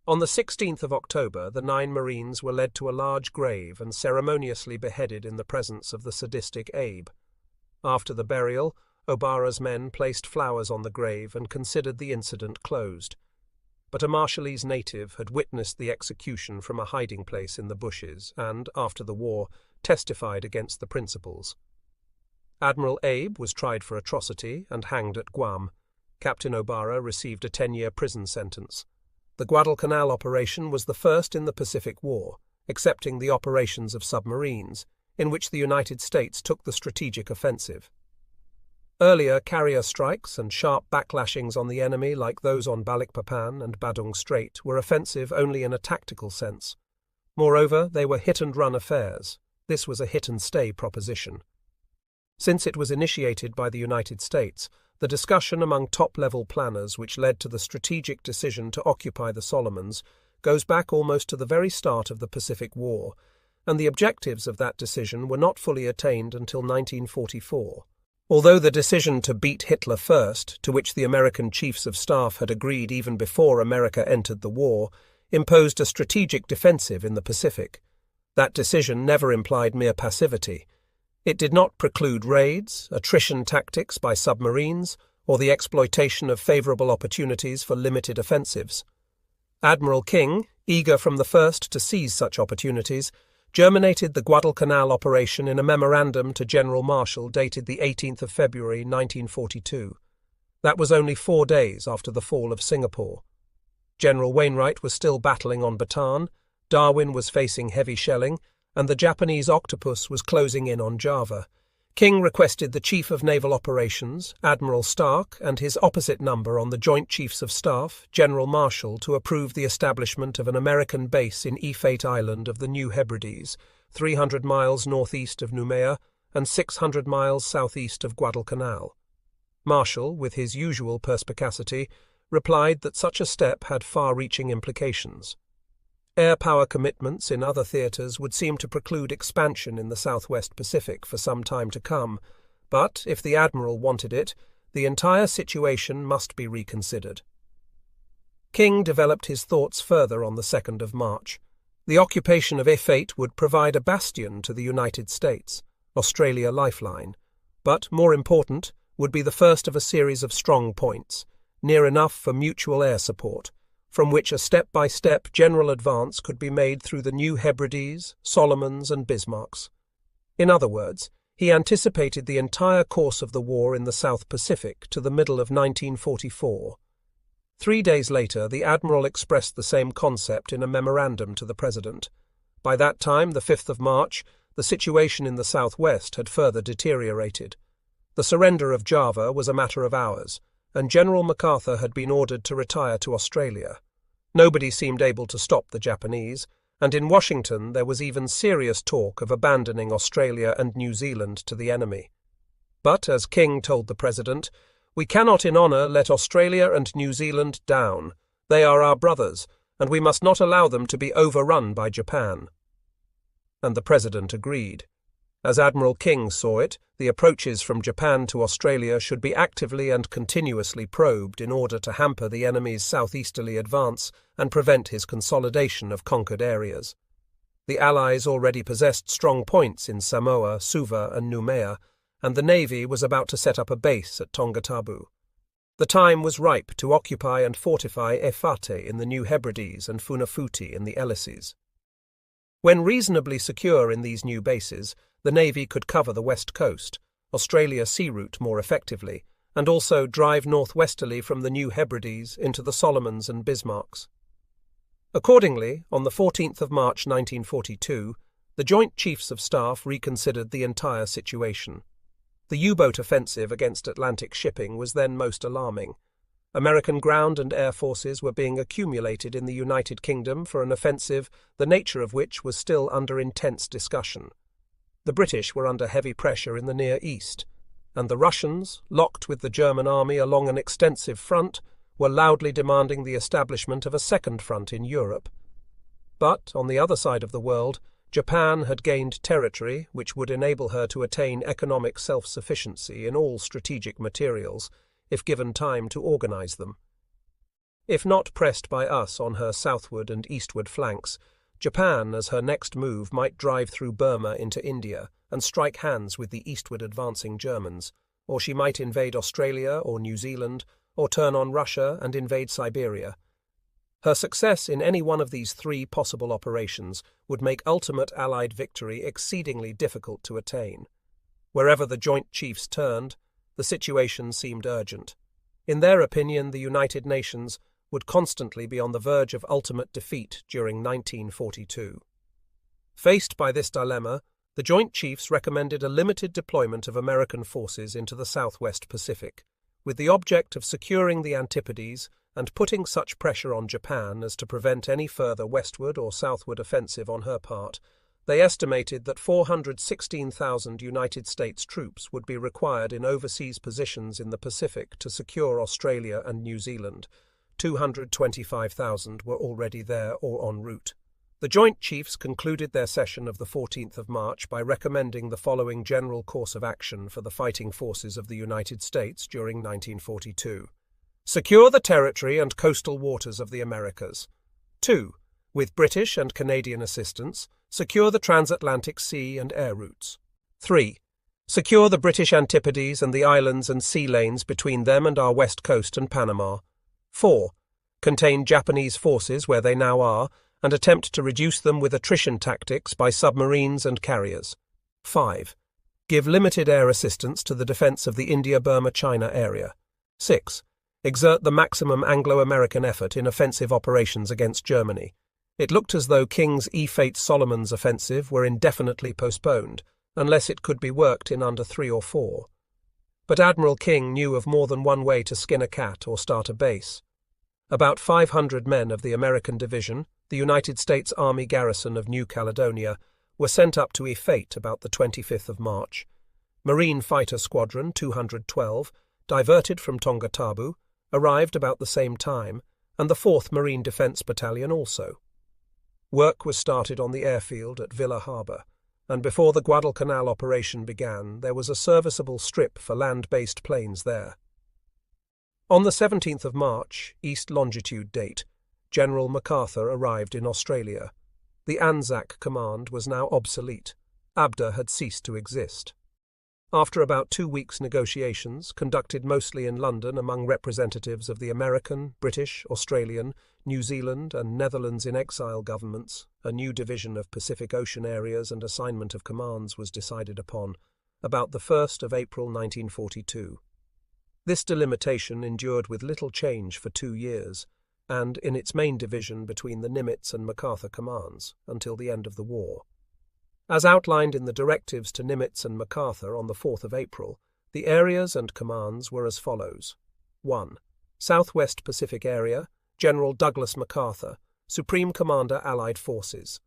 On the 16th of October, the 9 Marines were led to a large grave and ceremoniously beheaded in the presence of the sadistic Abe. After the burial, O'Bara's men placed flowers on the grave and considered the incident closed. But a Marshallese native had witnessed the execution from a hiding place in the bushes and, after the war, testified against the principals. Admiral Abe was tried for atrocity and hanged at Guam. Captain O'Bara received a 10-year prison sentence. The Guadalcanal operation was the first in the Pacific War, excepting the operations of submarines, in which the United States took the strategic offensive. Earlier carrier strikes and sharp backlashings on the enemy like those on Balikpapan and Badung Strait were offensive only in a tactical sense. Moreover, they were hit-and-run affairs. This was a hit-and-stay proposition. Since it was initiated by the United States, the discussion among top-level planners which led to the strategic decision to occupy the Solomons goes back almost to the very start of the Pacific War, and the objectives of that decision were not fully attained until 1944. Although the decision to beat Hitler first, to which the American chiefs of staff had agreed even before America entered the war, imposed a strategic defensive in the Pacific, that decision never implied mere passivity. It did not preclude raids, attrition tactics by submarines, or the exploitation of favorable opportunities for limited offensives. Admiral King, eager from the first to seize such opportunities, germinated the Guadalcanal operation in a memorandum to General Marshall dated the 18th of February 1942. That was only 4 days after the fall of Singapore. General Wainwright was still battling on Bataan, Darwin was facing heavy shelling, and the Japanese octopus was closing in on Java. King requested the Chief of Naval Operations, Admiral Stark, and his opposite number on the Joint Chiefs of Staff, General Marshall, to approve the establishment of an American base in Efate Island of the New Hebrides, 300 miles northeast of Noumea and 600 miles southeast of Guadalcanal. Marshall, with his usual perspicacity, replied that such a step had far-reaching implications. Air power commitments in other theatres would seem to preclude expansion in the Southwest Pacific for some time to come, but if the Admiral wanted it, the entire situation must be reconsidered. King developed his thoughts further on the 2nd of March. The occupation of Efate would provide a bastion to the United States, Australia lifeline, but, more important, would be the first of a series of strong points, near enough for mutual air support, from which a step-by-step general advance could be made through the New Hebrides, Solomons, and Bismarcks. In other words, he anticipated the entire course of the war in the South Pacific to the middle of 1944. 3 days later, the Admiral expressed the same concept in a memorandum to the President. By that time, the 5th of March, the situation in the southwest had further deteriorated. The surrender of Java was a matter of hours, and General MacArthur had been ordered to retire to Australia. Nobody seemed able to stop the Japanese, and in Washington there was even serious talk of abandoning Australia and New Zealand to the enemy. But, as King told the President, "We cannot in honour let Australia and New Zealand down. They are our brothers, and we must not allow them to be overrun by Japan." And the President agreed. As Admiral King saw it, the approaches from Japan to Australia should be actively and continuously probed in order to hamper the enemy's southeasterly advance and prevent his consolidation of conquered areas. The Allies already possessed strong points in Samoa, Suva, and Noumea, and the Navy was about to set up a base at Tongatabu. The time was ripe to occupy and fortify Efate in the New Hebrides and Funafuti in the Ellices. When reasonably secure in these new bases, the Navy could cover the west coast, Australia's sea route more effectively, and also drive northwesterly from the New Hebrides into the Solomons and Bismarcks. Accordingly, on the 14th of March 1942, the Joint Chiefs of Staff reconsidered the entire situation. The U-boat offensive against Atlantic shipping was then most alarming. American ground and air forces were being accumulated in the United Kingdom for an offensive, the nature of which was still under intense discussion. The British were under heavy pressure in the Near East, and the Russians, locked with the German army along an extensive front, were loudly demanding the establishment of a second front in Europe. But, on the other side of the world, Japan had gained territory which would enable her to attain economic self-sufficiency in all strategic materials, if given time to organize them. If not pressed by us on her southward and eastward flanks, Japan, as her next move, might drive through Burma into India and strike hands with the eastward advancing Germans, or she might invade Australia or New Zealand, or turn on Russia and invade Siberia. Her success in any one of these three possible operations would make ultimate Allied victory exceedingly difficult to attain. Wherever the Joint Chiefs turned, the situation seemed urgent. In their opinion, the United Nations would constantly be on the verge of ultimate defeat during 1942. Faced by this dilemma, the Joint Chiefs recommended a limited deployment of American forces into the Southwest Pacific, with the object of securing the Antipodes and putting such pressure on Japan as to prevent any further westward or southward offensive on her part. They estimated that 416,000 United States troops would be required in overseas positions in the Pacific to secure Australia and New Zealand. 225,000 were already there or en route. The Joint Chiefs concluded their session of the 14th of March by recommending the following general course of action for the fighting forces of the United States during 1942. Secure the territory and coastal waters of the Americas. 2. With British and Canadian assistance, secure the transatlantic sea and air routes. 3. Secure the British Antipodes and the islands and sea lanes between them and our west coast and Panama. 4. Contain Japanese forces where they now are, and attempt to reduce them with attrition tactics by submarines and carriers. 5. Give limited air assistance to the defense of the India-Burma-China area. 6. Exert the maximum Anglo-American effort in offensive operations against Germany. It looked as though King's Solomon's offensive were indefinitely postponed, unless it could be worked in under 3 or 4. But Admiral King knew of more than one way to skin a cat or start a base. About 500 men of the American Division, the United States Army garrison of New Caledonia, were sent up to Ep.7 about the 25th of March. Marine Fighter Squadron 212, diverted from Tongatabu, arrived about the same time, and the 4th Marine Defence Battalion also. Work was started on the airfield at Villa Harbour, and before the Guadalcanal operation began, there was a serviceable strip for land-based planes there. On the 17th of March, east longitude date, General MacArthur arrived in Australia. The Anzac Command was now obsolete. ABDA had ceased to exist. After about 2 weeks' negotiations, conducted mostly in London among representatives of the American, British, Australian, New Zealand and Netherlands in exile governments, a new division of Pacific Ocean areas and assignment of commands was decided upon, about the 1st of April 1942. This delimitation endured with little change for 2 years, and in its main division between the Nimitz and MacArthur commands, until the end of the war. As outlined in the directives to Nimitz and MacArthur on the 4th of April, the areas and commands were as follows. 1. Southwest Pacific Area, General Douglas MacArthur, Supreme Commander Allied Forces.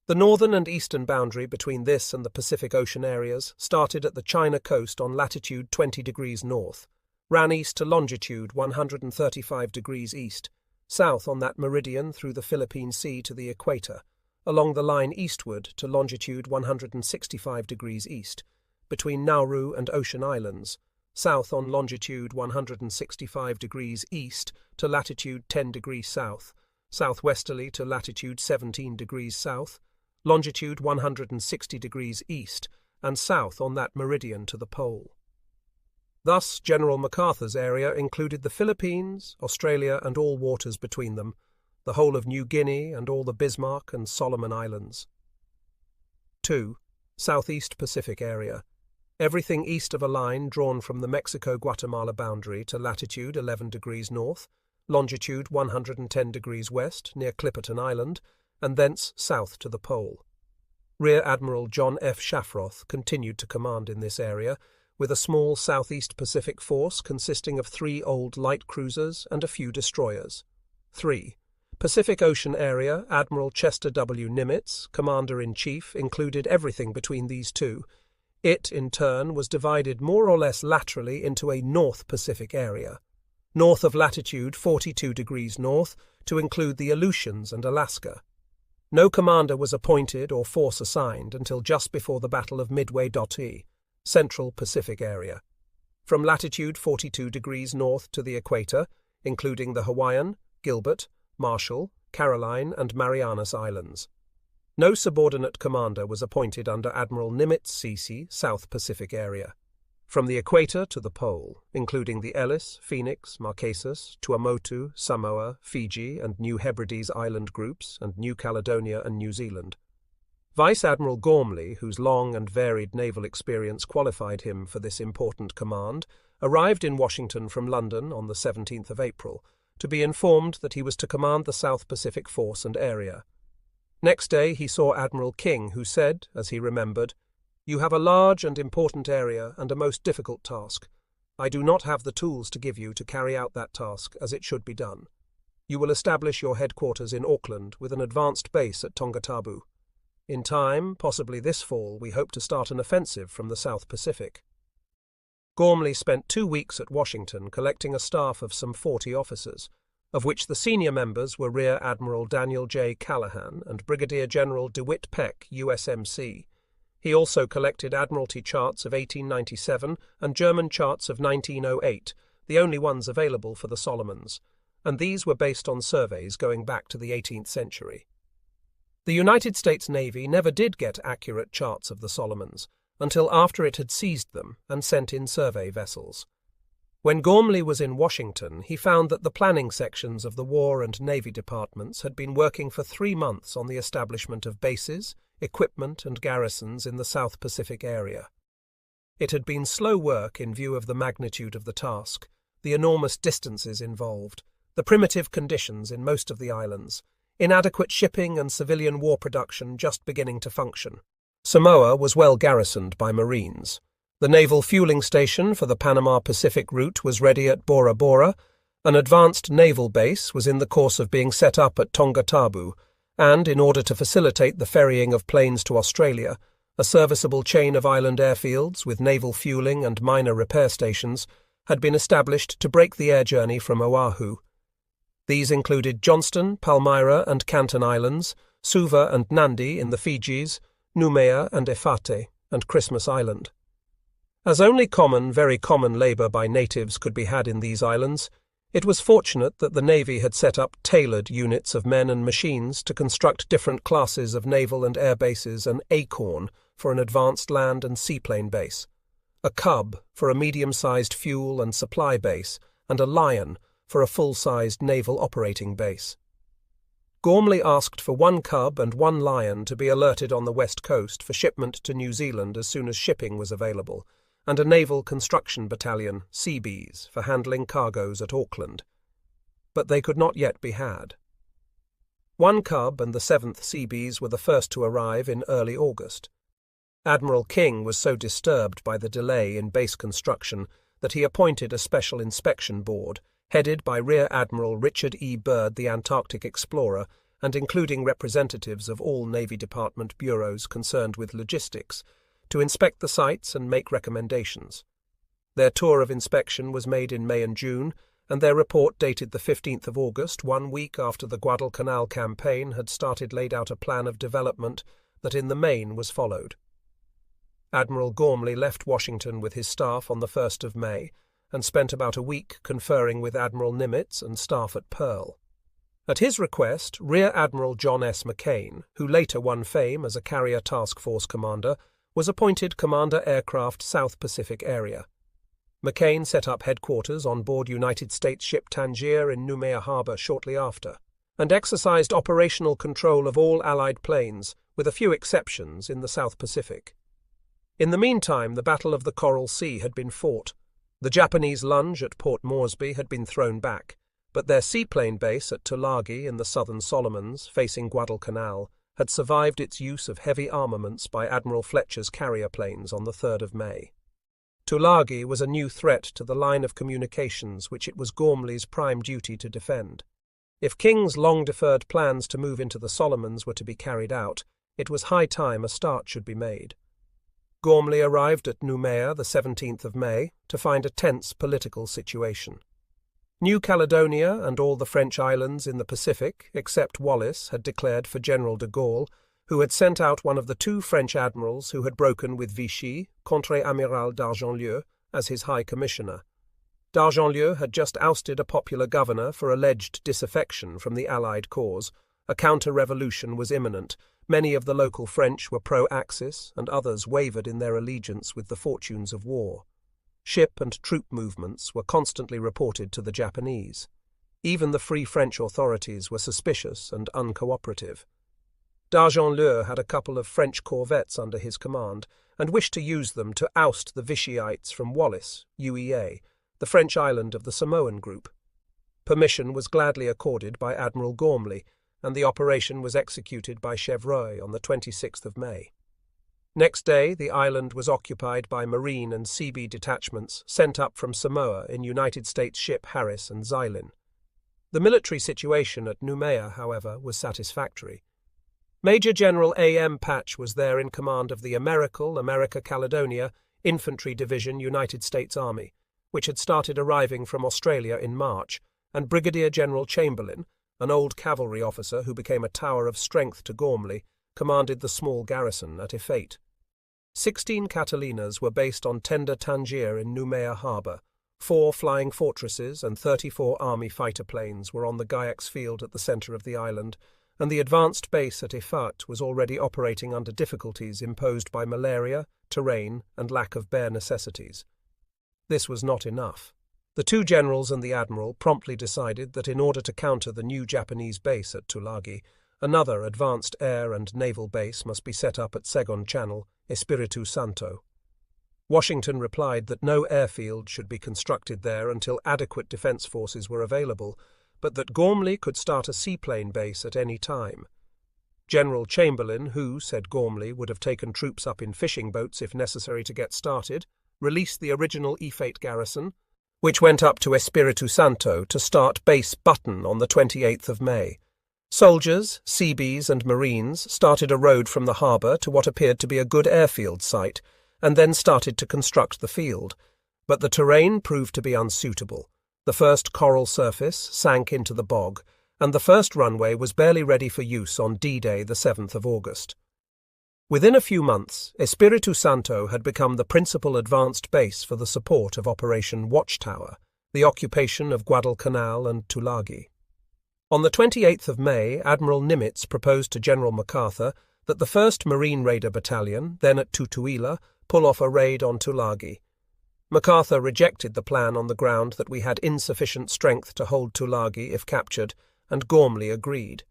The northern and eastern boundary between this and the Pacific Ocean areas started at the China coast on latitude 20 degrees north, ran east to longitude 135 degrees east, south on that meridian through the Philippine Sea to the equator, along the line eastward to longitude 165 degrees east, between Nauru and Ocean Islands, south on longitude 165 degrees east to latitude 10 degrees south, southwesterly to latitude 17 degrees south, longitude 160 degrees east, and south on that meridian to the pole. Thus, General MacArthur's area included the Philippines, Australia and all waters between them, the whole of New Guinea and all the Bismarck and Solomon Islands. 2. Southeast Pacific Area. Everything east of a line drawn from the Mexico-Guatemala boundary to latitude 11 degrees north, longitude 110 degrees west near Clipperton Island, and thence south to the pole. Rear Admiral John F. Shafroth continued to command in this area, with a small Southeast Pacific force consisting of 3 old light cruisers and a few destroyers. 3. Pacific Ocean Area, Admiral Chester W. Nimitz, Commander-in-Chief, included everything between these two. It, in turn, was divided more or less laterally into a North Pacific Area, north of latitude 42 degrees north, to include the Aleutians and Alaska. No commander was appointed or force assigned until just before the Battle of Midway-WWII, Central Pacific Area. From latitude 42 degrees north to the equator, including the Hawaiian, Gilbert, Marshall, Caroline, and Marianas Islands. No subordinate commander was appointed under Admiral Nimitz CC, South Pacific Area. From the equator to the pole, including the Ellis, Phoenix, Marquesas, Tuamotu, Samoa, Fiji, and New Hebrides island groups, and New Caledonia and New Zealand. Vice Admiral Gormley, whose long and varied naval experience qualified him for this important command, arrived in Washington from London on the 17th of April to be informed that he was to command the South Pacific force and area. Next day he saw Admiral King, who said, as he remembered, "You have a large and important area and a most difficult task. I do not have the tools to give you to carry out that task as it should be done. You will establish your headquarters in Auckland with an advanced base at Tongatabu. In time, possibly this fall, we hope to start an offensive from the South Pacific." Gormley spent 2 weeks at Washington collecting a staff of some 40 officers, of which the senior members were Rear Admiral Daniel J. Callahan and Brigadier General DeWitt Peck, USMC. He also collected Admiralty charts of 1897 and German charts of 1908, the only ones available for the Solomons, and these were based on surveys going back to the 18th century. The United States Navy never did get accurate charts of the Solomons until after it had seized them and sent in survey vessels. When Gormley was in Washington, he found that the planning sections of the War and Navy departments had been working for 3 months on the establishment of bases, equipment, and garrisons in the South Pacific area. It had been slow work in view of the magnitude of the task, the enormous distances involved, the primitive conditions in most of the islands, inadequate shipping and civilian war production just beginning to function. Samoa was well garrisoned by Marines. The naval fueling station for the Panama Pacific route was ready at Bora Bora, an advanced naval base was in the course of being set up at Tongatabu, and, in order to facilitate the ferrying of planes to Australia, a serviceable chain of island airfields with naval fueling and minor repair stations had been established to break the air journey from Oahu. These included Johnston, Palmyra and Canton Islands, Suva and Nandi in the Fijis, Noumea and Efate, and Christmas Island. As only common, very common labour by natives could be had in these islands, it was fortunate that the Navy had set up tailored units of men and machines to construct different classes of naval and air bases, an acorn for an advanced land and seaplane base, a cub for a medium-sized fuel and supply base, and a lion for a full-sized naval operating base. Gormley asked for 1 cub and 1 lion to be alerted on the west coast for shipment to New Zealand as soon as shipping was available, and a naval construction battalion, Seabees, for handling cargoes at Auckland. But they could not yet be had. 1 cub and the 7th Seabees were the first to arrive in early August. Admiral King was so disturbed by the delay in base construction that he appointed a special inspection board, headed by Rear Admiral Richard E. Byrd, the Antarctic explorer, and including representatives of all Navy Department bureaus concerned with logistics, to inspect the sites and make recommendations. Their tour of inspection was made in May and June, and their report dated the 15th of August, 1 week after the Guadalcanal campaign had started, laid out a plan of development that in the main was followed. Admiral Gormley left Washington with his staff on the 1st of May, and spent about a week conferring with Admiral Nimitz and staff at Pearl. At his request, Rear Admiral John S. McCain, who later won fame as a carrier task force commander, was appointed Commander Aircraft South Pacific Area. McCain set up headquarters on board United States ship Tangier in Noumea Harbour shortly after, and exercised operational control of all Allied planes, with a few exceptions, in the South Pacific. In the meantime, the Battle of the Coral Sea had been fought. The Japanese lunge at Port Moresby had been thrown back, but their seaplane base at Tulagi in the southern Solomons, facing Guadalcanal, had survived its use of heavy armaments by Admiral Fletcher's carrier planes on the 3rd of May. Tulagi was a new threat to the line of communications which it was Gormley's prime duty to defend. If King's long-deferred plans to move into the Solomons were to be carried out, it was high time a start should be made. Gormley arrived at Noumea the 17th of May to find a tense political situation. New Caledonia and all the French islands in the Pacific, except Wallis, had declared for General de Gaulle, who had sent out one of the 2 French admirals who had broken with Vichy, Contre-Amiral d'Argentlieu, as his High Commissioner. D'Argenlieu had just ousted a popular governor for alleged disaffection from the Allied cause. A counter-revolution was imminent. Many of the local French were pro-Axis, and others wavered in their allegiance with the fortunes of war. Ship and troop movements were constantly reported to the Japanese. Even the Free French authorities were suspicious and uncooperative. D'Argenlieu had a couple of French corvettes under his command, and wished to use them to oust the Vichyites from Wallis, UEA, the French island of the Samoan group. Permission was gladly accorded by Admiral Gormley, and the operation was executed by Chevreuil on the 26th of May. Next day, the island was occupied by Marine and Seabee detachments sent up from Samoa in United States ship Harris and Xylin. The military situation at Noumea, however, was satisfactory. Major General A.M. Patch was there in command of the America Caledonia Infantry Division United States Army, which had started arriving from Australia in March, and Brigadier General Chamberlain, an old cavalry officer who became a tower of strength to Gormley, commanded the small garrison at Ep.7. 16 Catalinas were based on tender Tangier in Noumea harbour. 4 flying fortresses and 34 army fighter planes were on the Gaiax field at the centre of the island, and the advanced base at Efat was already operating under difficulties imposed by malaria, terrain, and lack of bare necessities. This was not enough. The two generals and the admiral promptly decided that in order to counter the new Japanese base at Tulagi, another advanced air and naval base must be set up at Segon Channel, Espiritu Santo. Washington replied that no airfield should be constructed there until adequate defense forces were available, but that Gormley could start a seaplane base at any time. General Chamberlain, who, said Gormley, would have taken troops up in fishing boats if necessary to get started, released the original Efate garrison, which went up to Espiritu Santo to start Base Button on the 28th of May. Soldiers, Seabees and Marines started a road from the harbour to what appeared to be a good airfield site, and then started to construct the field. But the terrain proved to be unsuitable. The first coral surface sank into the bog, and the first runway was barely ready for use on D-Day, the 7th of August. Within a few months, Espiritu Santo had become the principal advanced base for the support of Operation Watchtower, the occupation of Guadalcanal and Tulagi. On the 28th of May, Admiral Nimitz proposed to General MacArthur that the 1st Marine Raider Battalion, then at Tutuila, pull off a raid on Tulagi. MacArthur rejected the plan on the ground that we had insufficient strength to hold Tulagi if captured, and Gormley agreed.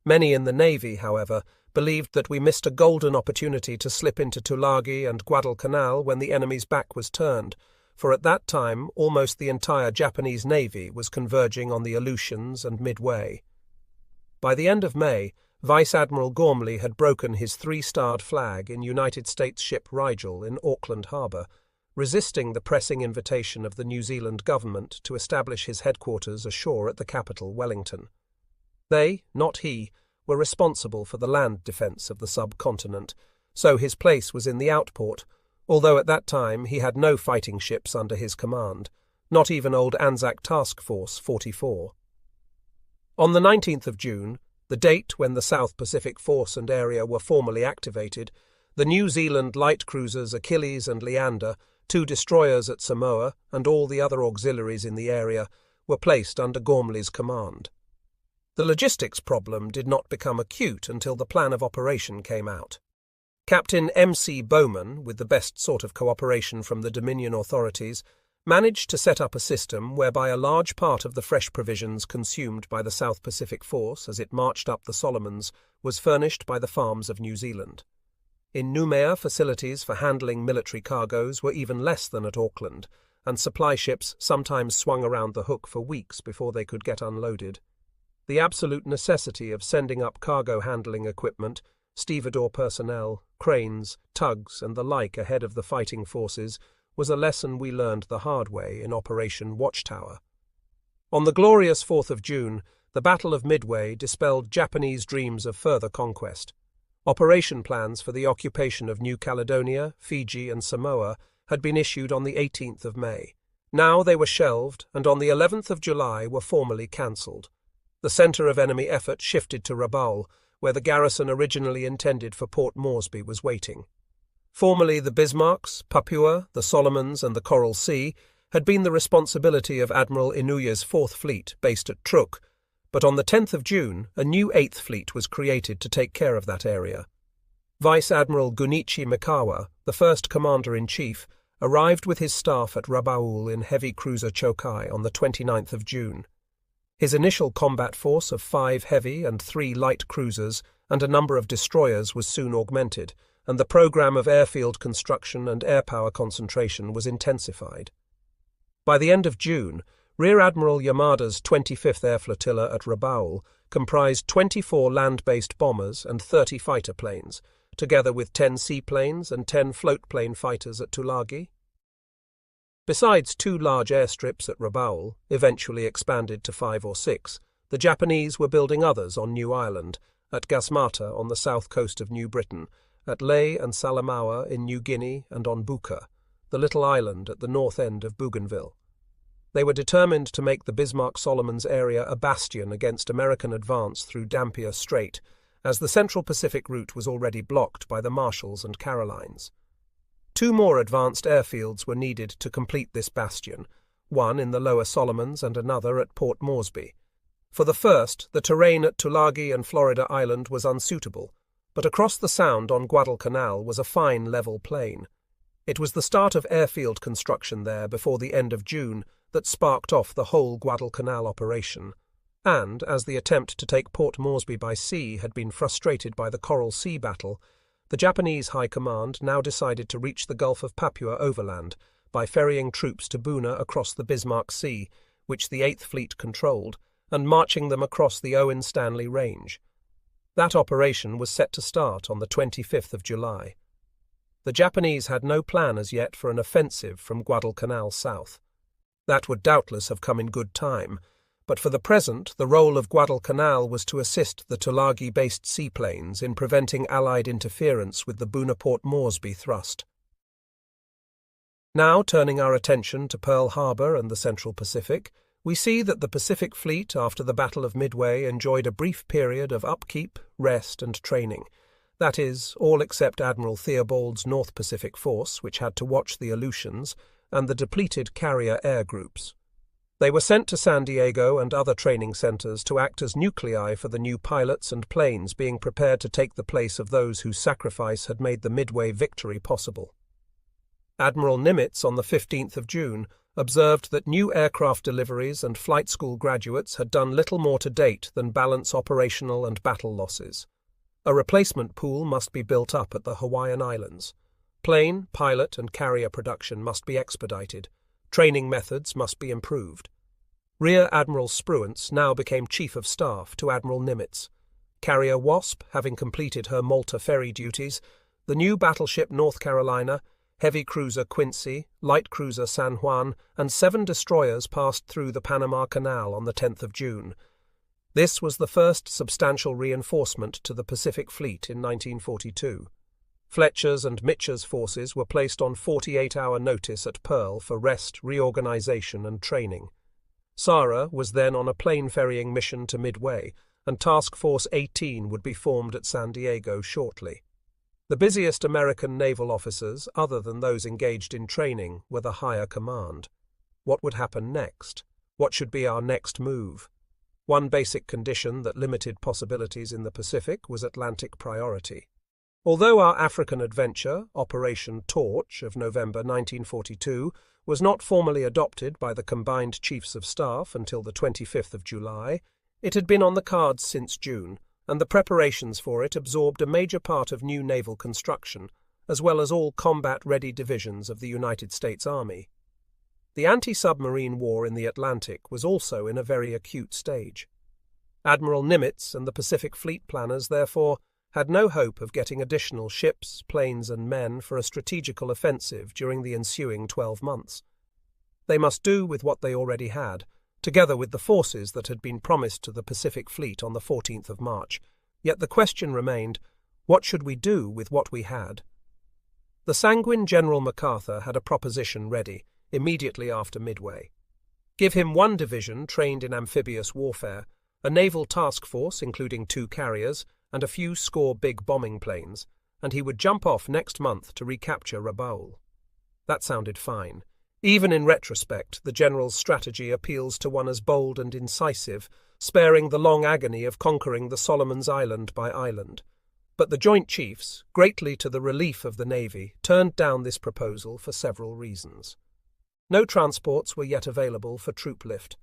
Many in the Navy, however, believed that we missed a golden opportunity to slip into Tulagi and Guadalcanal when the enemy's back was turned, for at that time almost the entire Japanese Navy was converging on the Aleutians and Midway. By the end of May, Vice Admiral Gormley had broken his 3-starred flag in United States ship Rigel in Auckland Harbour, resisting the pressing invitation of the New Zealand government to establish his headquarters ashore at the capital, Wellington. They, not he, were responsible for the land defence of the subcontinent, so his place was in the outport, although at that time he had no fighting ships under his command, not even old Anzac Task Force 44. On the 19th of June, the date when the South Pacific Force and area were formally activated, the New Zealand light cruisers Achilles and Leander, 2 destroyers at Samoa, and all the other auxiliaries in the area were placed under Gormley's command. The logistics problem did not become acute until the plan of operation came out. Captain M.C. Bowman, with the best sort of cooperation from the Dominion authorities, managed to set up a system whereby a large part of the fresh provisions consumed by the South Pacific Force as it marched up the Solomons was furnished by the farms of New Zealand. In Noumea, facilities for handling military cargoes were even less than at Auckland, and supply ships sometimes swung around the hook for weeks before they could get unloaded. The absolute necessity of sending up cargo handling equipment, stevedore personnel, cranes, tugs, and the like ahead of the fighting forces was a lesson we learned the hard way in Operation Watchtower. On the glorious 4th of June, the Battle of Midway dispelled Japanese dreams of further conquest. Operation plans for the occupation of New Caledonia, Fiji, and Samoa had been issued on the 18th of May. Now they were shelved, and on the 11th of July were formally cancelled. The centre of enemy effort shifted to Rabaul, where the garrison originally intended for Port Moresby was waiting. Formerly the Bismarcks, Papua, the Solomons, and the Coral Sea had been the responsibility of Admiral Inuya's 4th Fleet based at Truk, but on the 10th of June, a new 8th Fleet was created to take care of that area. Vice Admiral Gunichi Mikawa, the first Commander-in-Chief, arrived with his staff at Rabaul in heavy cruiser Chokai on the 29th of June. His initial combat force of 5 heavy and 3 light cruisers and a number of destroyers was soon augmented, and the program of airfield construction and air power concentration was intensified. By the end of June, Rear Admiral Yamada's 25th Air Flotilla at Rabaul comprised 24 land-based bombers and 30 fighter planes, together with 10 seaplanes and 10 floatplane fighters at Tulagi. Besides 2 large airstrips at Rabaul, eventually expanded to 5 or 6, the Japanese were building others on New Ireland, at Gasmata on the south coast of New Britain, at Leh and Salamaua in New Guinea, and on Buka, the little island at the north end of Bougainville. They were determined to make the Bismarck-Solomons area a bastion against American advance through Dampier Strait, as the Central Pacific route was already blocked by the Marshalls and Carolines. 2 more advanced airfields were needed to complete this bastion, one in the Lower Solomons and another at Port Moresby. For the first, the terrain at Tulagi and Florida Island was unsuitable, but across the Sound on Guadalcanal was a fine level plain. It was the start of airfield construction there before the end of June that sparked off the whole Guadalcanal operation, and, as the attempt to take Port Moresby by sea had been frustrated by the Coral Sea battle, the Japanese High Command now decided to reach the Gulf of Papua overland by ferrying troops to Buna across the Bismarck Sea, which the 8th Fleet controlled, and marching them across the Owen Stanley Range. That operation was set to start on the 25th of July. The Japanese had no plan as yet for an offensive from Guadalcanal south. That would doubtless have come in good time, but for the present the role of Guadalcanal was to assist the Tulagi-based seaplanes in preventing Allied interference with the Buna-Port Moresby thrust. Now, turning our attention to Pearl Harbor and the Central Pacific, we see that the Pacific Fleet after the Battle of Midway enjoyed a brief period of upkeep, rest and training. That is, all except Admiral Theobald's North Pacific Force, which had to watch the Aleutians, and the depleted carrier air groups. They were sent to San Diego and other training centers to act as nuclei for the new pilots and planes being prepared to take the place of those whose sacrifice had made the Midway victory possible. Admiral Nimitz on the 15th of June observed that new aircraft deliveries and flight school graduates had done little more to date than balance operational and battle losses. A replacement pool must be built up at the Hawaiian Islands. Plane, pilot and carrier production must be expedited. Training methods must be improved. Rear Admiral Spruance now became Chief of Staff to Admiral Nimitz. Carrier Wasp, having completed her Malta ferry duties, the new battleship North Carolina, heavy cruiser Quincy, light cruiser San Juan, and 7 destroyers passed through the Panama Canal on the 10th of June. This was the first substantial reinforcement to the Pacific Fleet in 1942. Fletcher's and Mitcher's forces were placed on 48-hour notice at Pearl for rest, reorganization and training. Sarah was then on a plane ferrying mission to Midway, and Task Force 18 would be formed at San Diego shortly. The busiest American naval officers, other than those engaged in training, were the higher command. What would happen next? What should be our next move? One basic condition that limited possibilities in the Pacific was Atlantic priority. Although our African adventure, Operation Torch of November 1942, was not formally adopted by the combined Chiefs of Staff until the 25th of July, it had been on the cards since June, and the preparations for it absorbed a major part of new naval construction, as well as all combat-ready divisions of the United States Army. The anti-submarine war in the Atlantic was also in a very acute stage. Admiral Nimitz and the Pacific Fleet planners, therefore, had no hope of getting additional ships, planes and men for a strategical offensive during the ensuing 12 months. They must do with what they already had, together with the forces that had been promised to the Pacific Fleet on the 14th of March. Yet the question remained, what should we do with what we had? The sanguine General MacArthur had a proposition ready, immediately after Midway. Give him 1 division trained in amphibious warfare, a naval task force including 2 carriers, and a few score big bombing planes, and he would jump off next month to recapture Rabaul. That sounded fine. Even in retrospect, the general's strategy appeals to one as bold and incisive, sparing the long agony of conquering the Solomons island by island. But the Joint Chiefs, greatly to the relief of the Navy, turned down this proposal for several reasons. No transports were yet available for troop lift.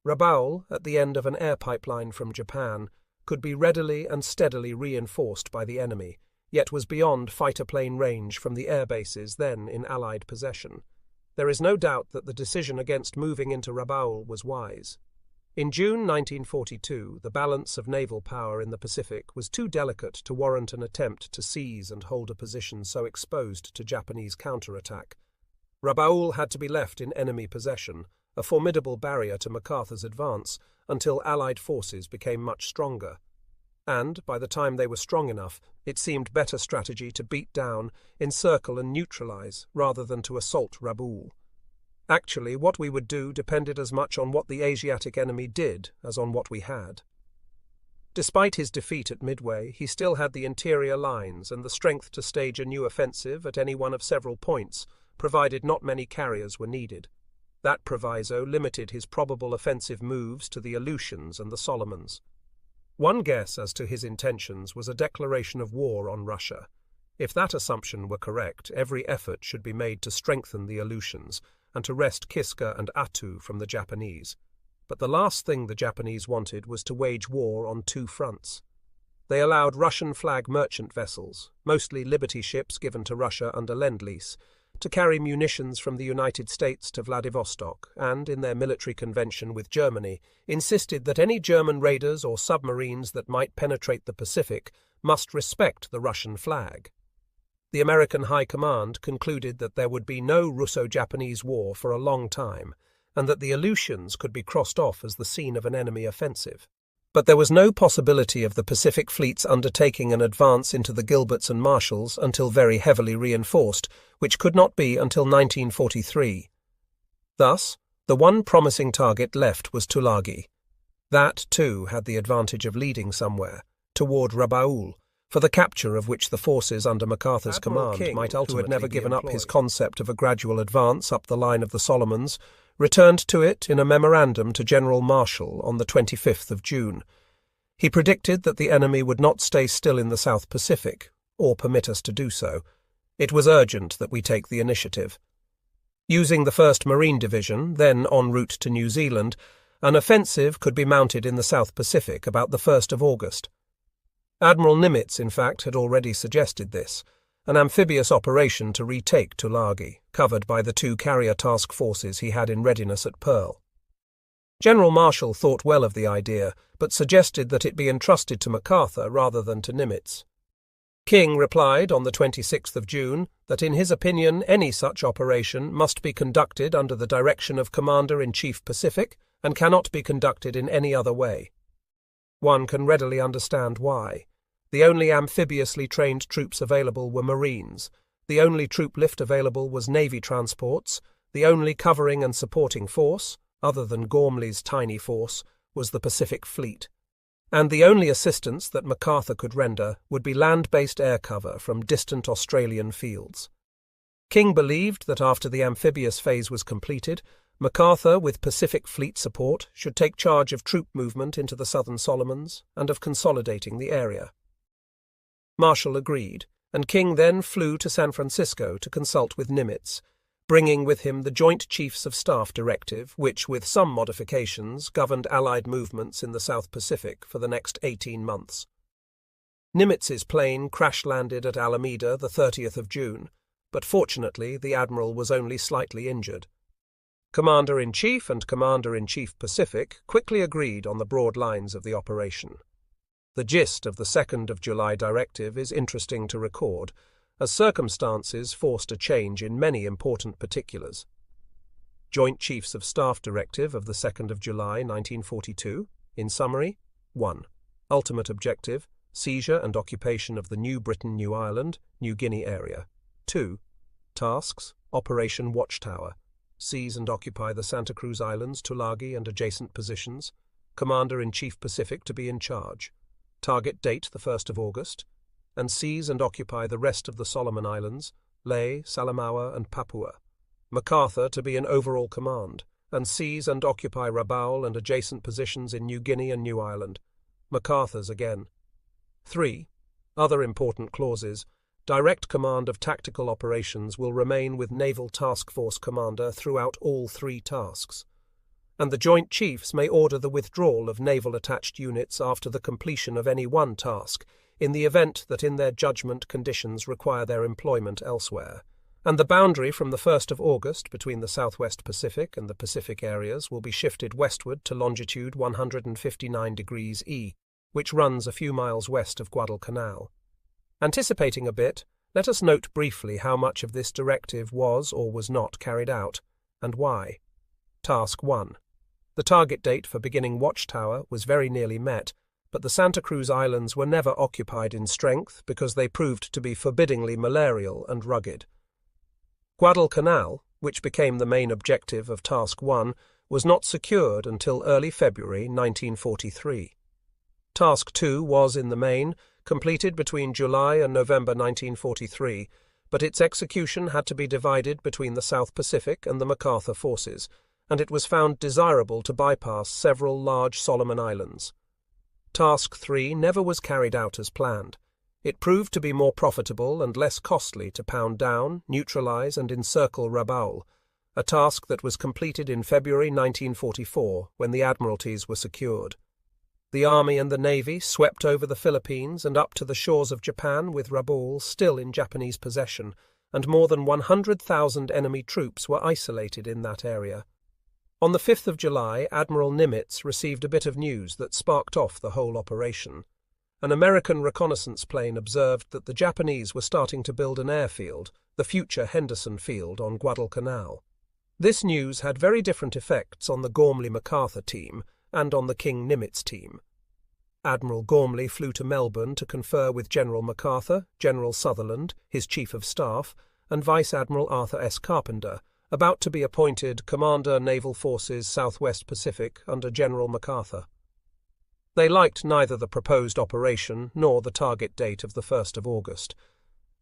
Rabaul, at the end of an air pipeline from Japan, could be readily and steadily reinforced by the enemy, yet was beyond fighter plane range from the air bases then in Allied possession. There is no doubt that the decision against moving into Rabaul was wise. In June 1942, the balance of naval power in the Pacific was too delicate to warrant an attempt to seize and hold a position so exposed to Japanese counterattack. Rabaul had to be left in enemy possession, a formidable barrier to MacArthur's advance, until Allied forces became much stronger. And, by the time they were strong enough, it seemed better strategy to beat down, encircle and neutralize, rather than to assault Rabaul. Actually, what we would do depended as much on what the Asiatic enemy did as on what we had. Despite his defeat at Midway, he still had the interior lines and the strength to stage a new offensive at any one of several points, provided not many carriers were needed. That proviso limited his probable offensive moves to the Aleutians and the Solomons. One guess as to his intentions was a declaration of war on Russia. If that assumption were correct, every effort should be made to strengthen the Aleutians and to wrest Kiska and Attu from the Japanese. But the last thing the Japanese wanted was to wage war on two fronts. They allowed Russian flag merchant vessels, mostly Liberty ships given to Russia under Lend-Lease, to carry munitions from the United States to Vladivostok, and, in their military convention with Germany, insisted that any German raiders or submarines that might penetrate the Pacific must respect the Russian flag. The American High Command concluded that there would be no Russo-Japanese war for a long time, and that the Aleutians could be crossed off as the scene of an enemy offensive. But there was no possibility of the Pacific fleets undertaking an advance into the Gilberts and Marshalls until very heavily reinforced, which could not be until 1943. Thus, the one promising target left was Tulagi. That, too, had the advantage of leading somewhere, toward Rabaul, for the capture of which the forces under MacArthur's Admiral command King, might ultimately who had never be given up employed. his Concept of a gradual advance up the line of the Solomons, returned to it in a memorandum to General Marshall on the 25th of June. He predicted that the enemy would not stay still in the South Pacific, or permit us to do so. It was urgent that we take the initiative. Using the 1st Marine Division, then en route to New Zealand, an offensive could be mounted in the South Pacific about the 1st of August. Admiral Nimitz, in fact, had already suggested this, an amphibious operation to retake Tulagi, covered by the two carrier task forces he had in readiness at Pearl. General Marshall thought well of the idea, but suggested that it be entrusted to MacArthur rather than to Nimitz. King replied on the 26th of June that in his opinion any such operation must be conducted under the direction of Commander-in-Chief Pacific and cannot be conducted in any other way. One can readily understand why. The only amphibiously trained troops available were Marines. The only troop lift available was Navy transports. The only covering and supporting force, other than Gormley's tiny force, was the Pacific Fleet. And the only assistance that MacArthur could render would be land-based air cover from distant Australian fields. King believed that after the amphibious phase was completed, MacArthur, with Pacific Fleet support, should take charge of troop movement into the Southern Solomons and of consolidating the area. Marshall agreed, and King then flew to San Francisco to consult with Nimitz, bringing with him the Joint Chiefs of Staff Directive, which, with some modifications, governed Allied movements in the South Pacific for the next 18 months. Nimitz's plane crash-landed at Alameda the 30th of June, but fortunately the Admiral was only slightly injured. Commander-in-Chief and Commander-in-Chief Pacific quickly agreed on the broad lines of the operation. The gist of the 2nd of July directive is interesting to record, as circumstances forced a change in many important particulars. Joint Chiefs of Staff Directive of the 2nd of July 1942, in summary: 1. Ultimate objective, seizure and occupation of the New Britain, New Ireland, New Guinea area. 2. Tasks, Operation Watchtower, seize and occupy the Santa Cruz Islands, Tulagi and adjacent positions. Commander-in-Chief Pacific to be in charge. Target date the 1st of August, and seize and occupy the rest of the Solomon Islands, Leh, Salamaua and Papua. MacArthur to be in overall command, and seize and occupy Rabaul and adjacent positions in New Guinea and New Ireland. MacArthur's again. 3. Other important clauses. Direct command of tactical operations will remain with Naval Task Force Commander throughout all 3 tasks, and the Joint Chiefs may order the withdrawal of naval-attached units after the completion of any one task, in the event that in their judgment conditions require their employment elsewhere. And the boundary from the 1st of August between the Southwest Pacific and the Pacific areas will be shifted westward to longitude 159 degrees E, which runs a few miles west of Guadalcanal. Anticipating a bit, let us note briefly how much of this directive was or was not carried out, and why. Task 1. The target date for beginning Watchtower was very nearly met, but the Santa Cruz Islands were never occupied in strength because they proved to be forbiddingly malarial and rugged. Guadalcanal, which became the main objective of Task 1, was not secured until early February 1943. Task 2 was, in the main, completed between July and November 1943, but its execution had to be divided between the South Pacific and the MacArthur forces, and it was found desirable to bypass several large Solomon Islands. Task 3 never was carried out as planned. It proved to be more profitable and less costly to pound down, neutralize, and encircle Rabaul, a task that was completed in February 1944 when the admiralties were secured. The Army and the Navy swept over the Philippines and up to the shores of Japan with Rabaul still in Japanese possession, and more than 100,000 enemy troops were isolated in that area. On the 5th of July, Admiral Nimitz received a bit of news that sparked off the whole operation. An American reconnaissance plane observed that the Japanese were starting to build an airfield, the future Henderson Field, on Guadalcanal. This news had very different effects on the Gormley-MacArthur team and on the King-Nimitz team. Admiral Gormley flew to Melbourne to confer with General MacArthur, General Sutherland, his Chief of Staff, and Vice Admiral Arthur S. Carpenter, about to be appointed Commander Naval Forces Southwest Pacific under General MacArthur. They liked neither the proposed operation nor the target date of the 1st of August.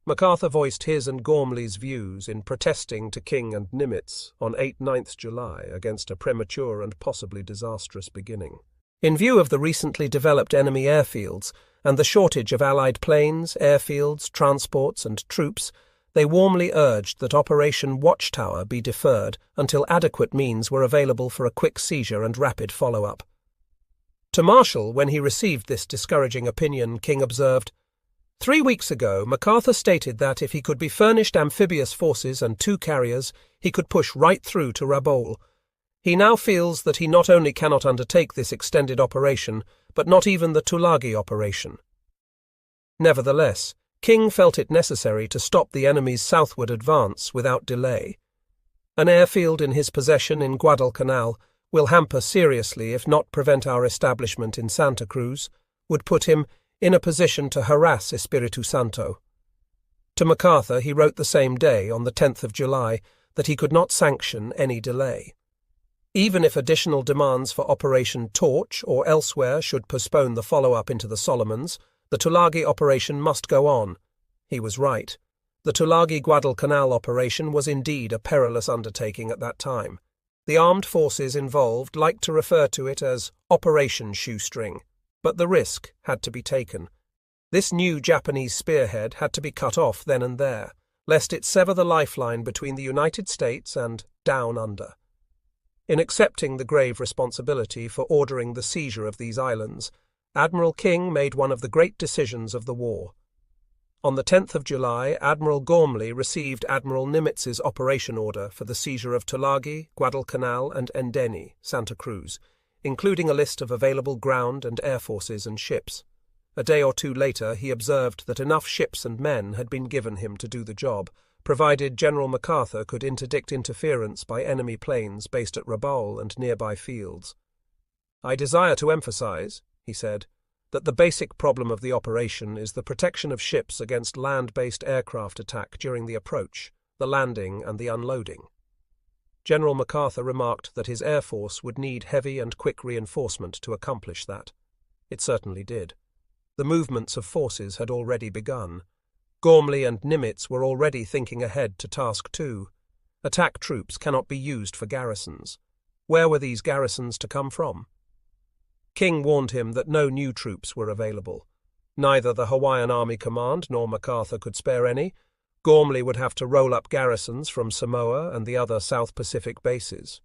MacArthur voiced his and Gormley's views in protesting to King and Nimitz on 8-9 July against a premature and possibly disastrous beginning. In view of the recently developed enemy airfields and the shortage of Allied planes, airfields, transports, and troops, they warmly urged that Operation Watchtower be deferred until adequate means were available for a quick seizure and rapid follow-up. To Marshall, when he received this discouraging opinion, King observed, 3 weeks ago, MacArthur stated that if he could be furnished amphibious forces and 2 carriers, he could push right through to Rabaul. He now feels that he not only cannot undertake this extended operation, but not even the Tulagi operation. Nevertheless, King felt it necessary to stop the enemy's southward advance without delay. An airfield in his possession in Guadalcanal will hamper seriously, if not prevent our establishment in Santa Cruz, would put him in a position to harass Espiritu Santo. To MacArthur he wrote the same day, on the 10th of July, that he could not sanction any delay. Even if additional demands for Operation Torch or elsewhere should postpone the follow-up into the Solomons, the Tulagi operation must go on. He was right. The Tulagi-Guadalcanal operation was indeed a perilous undertaking at that time. The armed forces involved liked to refer to it as Operation Shoestring, but the risk had to be taken. This new Japanese spearhead had to be cut off then and there, lest it sever the lifeline between the United States and Down Under. In accepting the grave responsibility for ordering the seizure of these islands, Admiral King made one of the great decisions of the war. On the 10th of July, Admiral Gormley received Admiral Nimitz's operation order for the seizure of Tulagi, Guadalcanal, and Endeni, Santa Cruz, including a list of available ground and air forces and ships. A day or 2 later, he observed that enough ships and men had been given him to do the job, provided General MacArthur could interdict interference by enemy planes based at Rabaul and nearby fields. "I desire to emphasize," he said, "that the basic problem of the operation is the protection of ships against land-based aircraft attack during the approach, the landing, and the unloading." General MacArthur remarked that his air force would need heavy and quick reinforcement to accomplish that. It certainly did. The movements of forces had already begun. Gormley and Nimitz were already thinking ahead to Task 2, Attack troops cannot be used for garrisons. Where were these garrisons to come from? King warned him that no new troops were available. Neither the Hawaiian Army Command nor MacArthur could spare any. Gormley would have to roll up garrisons from Samoa and the other South Pacific bases.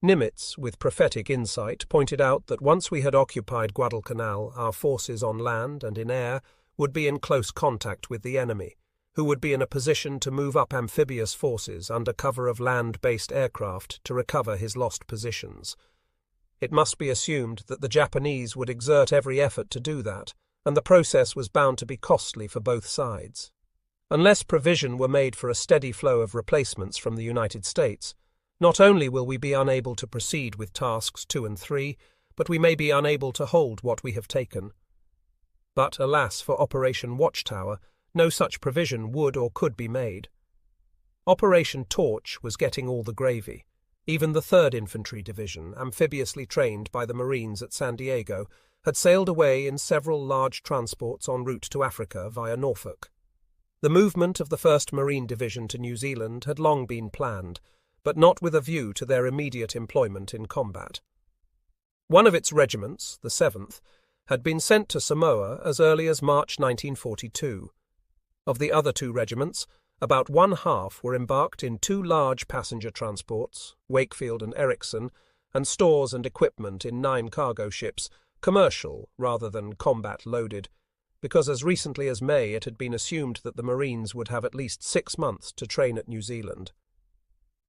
Nimitz, with prophetic insight, pointed out that once we had occupied Guadalcanal, our forces on land and in air would be in close contact with the enemy, who would be in a position to move up amphibious forces under cover of land-based aircraft to recover his lost positions. It must be assumed that the Japanese would exert every effort to do that, and the process was bound to be costly for both sides. Unless provision were made for a steady flow of replacements from the United States, not only will we be unable to proceed with tasks 2 and 3, but we may be unable to hold what we have taken. But, alas, for Operation Watchtower, no such provision would or could be made. Operation Torch was getting all the gravy. Even the 3rd Infantry Division, amphibiously trained by the Marines at San Diego, had sailed away in several large transports en route to Africa via Norfolk. The movement of the 1st Marine Division to New Zealand had long been planned, but not with a view to their immediate employment in combat. One of its regiments, the 7th, had been sent to Samoa as early as March 1942. Of the other 2 regiments, about one half were embarked in 2 large passenger transports, Wakefield and Erickson, and stores and equipment in 9 cargo ships, commercial rather than combat-loaded, because as recently as May it had been assumed that the Marines would have at least 6 months to train at New Zealand.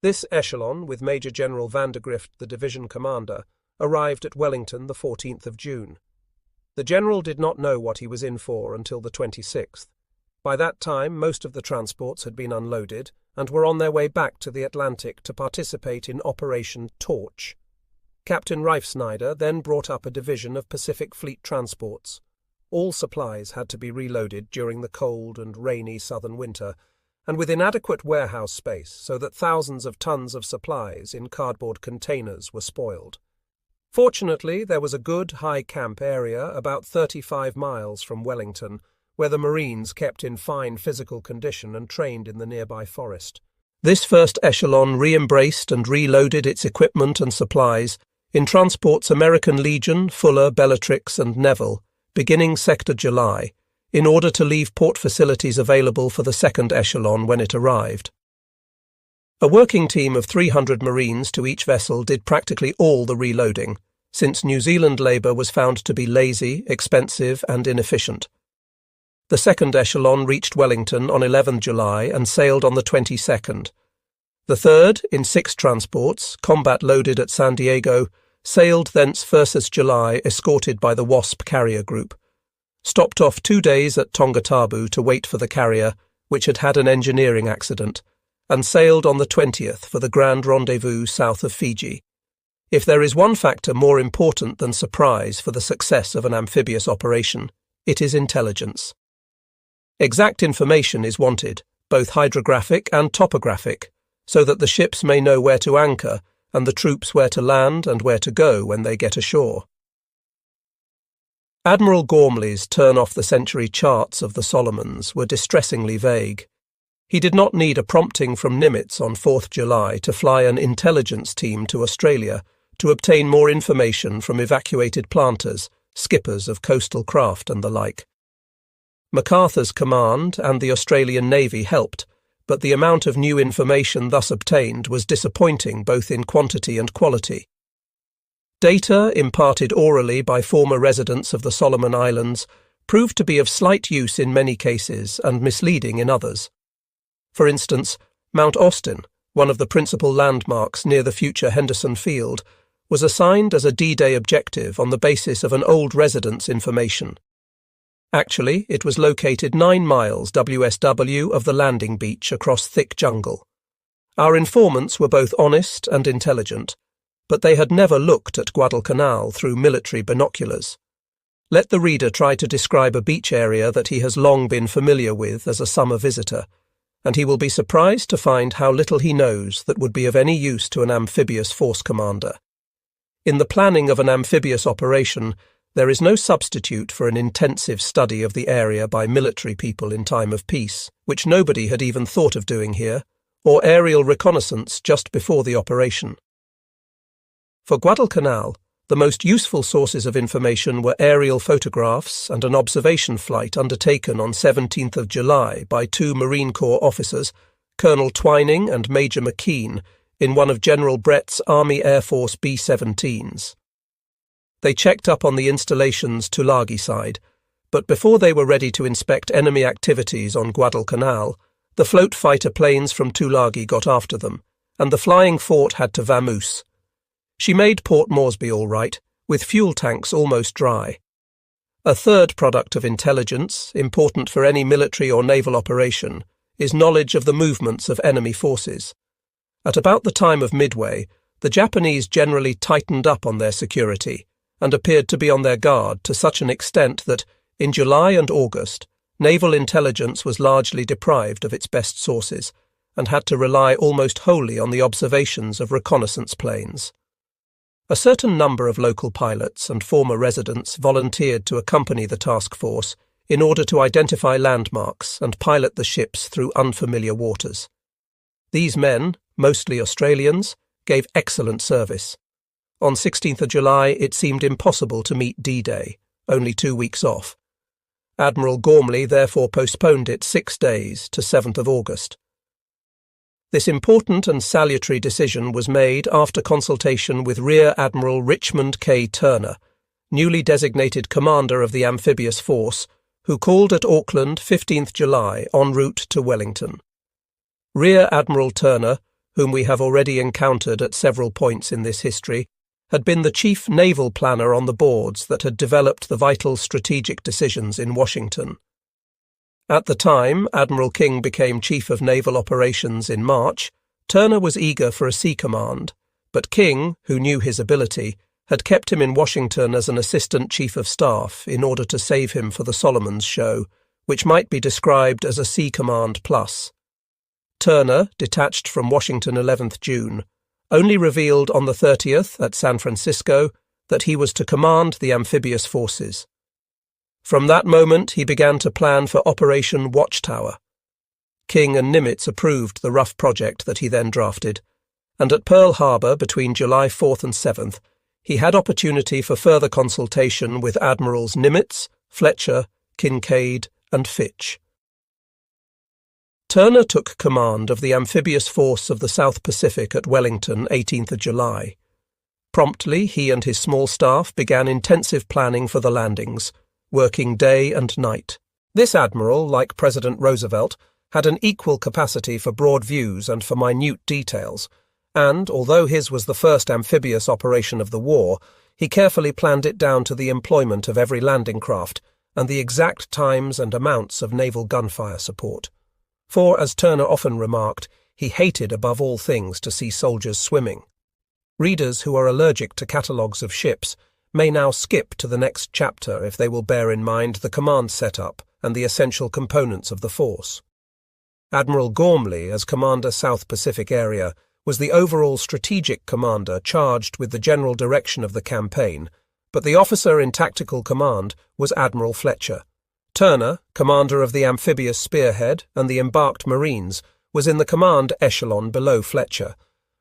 This echelon, with Major General Vandergrift, the division commander, arrived at Wellington the 14th of June. The general did not know what he was in for until the 26th. By that time, most of the transports had been unloaded and were on their way back to the Atlantic to participate in Operation Torch. Captain Reifsnyder then brought up a division of Pacific Fleet transports. All supplies had to be reloaded during the cold and rainy southern winter, and with inadequate warehouse space so that thousands of tons of supplies in cardboard containers were spoiled. Fortunately, there was a good high camp area about 35 miles from Wellington, where the Marines kept in fine physical condition and trained in the nearby forest. This first echelon re-embraced and reloaded its equipment and supplies in transports American Legion, Fuller, Bellatrix and Neville, beginning Sector July, in order to leave port facilities available for the second echelon when it arrived. A working team of 300 Marines to each vessel did practically all the reloading, since New Zealand labour was found to be lazy, expensive and inefficient. The second echelon reached Wellington on 11 July and sailed on the 22nd. The third, in 6 transports, combat-loaded at San Diego, sailed thence 1st July escorted by the Wasp carrier group. Stopped off 2 days at Tongatabu to wait for the carrier, which had had an engineering accident, and sailed on the 20th for the Grand Rendezvous south of Fiji. If there is one factor more important than surprise for the success of an amphibious operation, it is intelligence. Exact information is wanted, both hydrographic and topographic, so that the ships may know where to anchor and the troops where to land and where to go when they get ashore. Admiral Gormley's turn-off-the-century charts of the Solomons were distressingly vague. He did not need a prompting from Nimitz on 4th July to fly an intelligence team to Australia to obtain more information from evacuated planters, skippers of coastal craft and the like. MacArthur's command and the Australian Navy helped, but the amount of new information thus obtained was disappointing both in quantity and quality. Data imparted orally by former residents of the Solomon Islands proved to be of slight use in many cases and misleading in others. For instance, Mount Austin, one of the principal landmarks near the future Henderson Field, was assigned as a D-Day objective on the basis of an old resident's information. Actually, it was located 9 miles WSW of the landing beach across thick jungle. Our informants were both honest and intelligent, but they had never looked at Guadalcanal through military binoculars. Let the reader try to describe a beach area that he has long been familiar with as a summer visitor, and he will be surprised to find how little he knows that would be of any use to an amphibious force commander. In the planning of an amphibious operation, there is no substitute for an intensive study of the area by military people in time of peace, which nobody had even thought of doing here, or aerial reconnaissance just before the operation. For Guadalcanal, the most useful sources of information were aerial photographs and an observation flight undertaken on 17th of July by two Marine Corps officers, Colonel Twining and Major McKean, in one of General Brett's Army Air Force B-17s. They checked up on the installation's Tulagi side, but before they were ready to inspect enemy activities on Guadalcanal, the float fighter planes from Tulagi got after them, and the flying fort had to vamoose. She made Port Moresby all right, with fuel tanks almost dry. A third product of intelligence, important for any military or naval operation, is knowledge of the movements of enemy forces. At about the time of Midway, the Japanese generally tightened up on their security and appeared to be on their guard to such an extent that, in July and August, naval intelligence was largely deprived of its best sources and had to rely almost wholly on the observations of reconnaissance planes. A certain number of local pilots and former residents volunteered to accompany the task force in order to identify landmarks and pilot the ships through unfamiliar waters. These men, mostly Australians, gave excellent service. On 16th of July, it seemed impossible to meet D-Day, only 2 weeks off. Admiral Gormley therefore postponed it 6 days to 7th of August. This important and salutary decision was made after consultation with Rear Admiral Richmond K. Turner, newly designated commander of the amphibious force, who called at Auckland 15th July en route to Wellington. Rear Admiral Turner, whom we have already encountered at several points in this history, had been the chief naval planner on the boards that had developed the vital strategic decisions in Washington. At the time Admiral King became Chief of Naval Operations in March, Turner was eager for a sea command, but King, who knew his ability, had kept him in Washington as an Assistant Chief of Staff in order to save him for the Solomons show, which might be described as a Sea Command Plus. Turner, detached from Washington 11th June, only revealed on the 30th at San Francisco that he was to command the amphibious forces. From that moment he began to plan for Operation Watchtower. King and Nimitz approved the rough project that he then drafted, and at Pearl Harbor between July 4th and 7th, he had opportunity for further consultation with Admirals Nimitz, Fletcher, Kincaid, and Fitch. Turner took command of the amphibious force of the South Pacific at Wellington 18th of July. Promptly, he and his small staff began intensive planning for the landings, working day and night. This admiral, like President Roosevelt, had an equal capacity for broad views and for minute details, and, although his was the first amphibious operation of the war, he carefully planned it down to the employment of every landing craft and the exact times and amounts of naval gunfire support. For, as Turner often remarked, he hated above all things to see soldiers swimming. Readers who are allergic to catalogues of ships may now skip to the next chapter if they will bear in mind the command setup and the essential components of the force. Admiral Gormley, as Commander South Pacific Area, was the overall strategic commander charged with the general direction of the campaign, but the officer in tactical command was Admiral Fletcher. Turner, commander of the amphibious spearhead and the embarked Marines, was in the command echelon below Fletcher,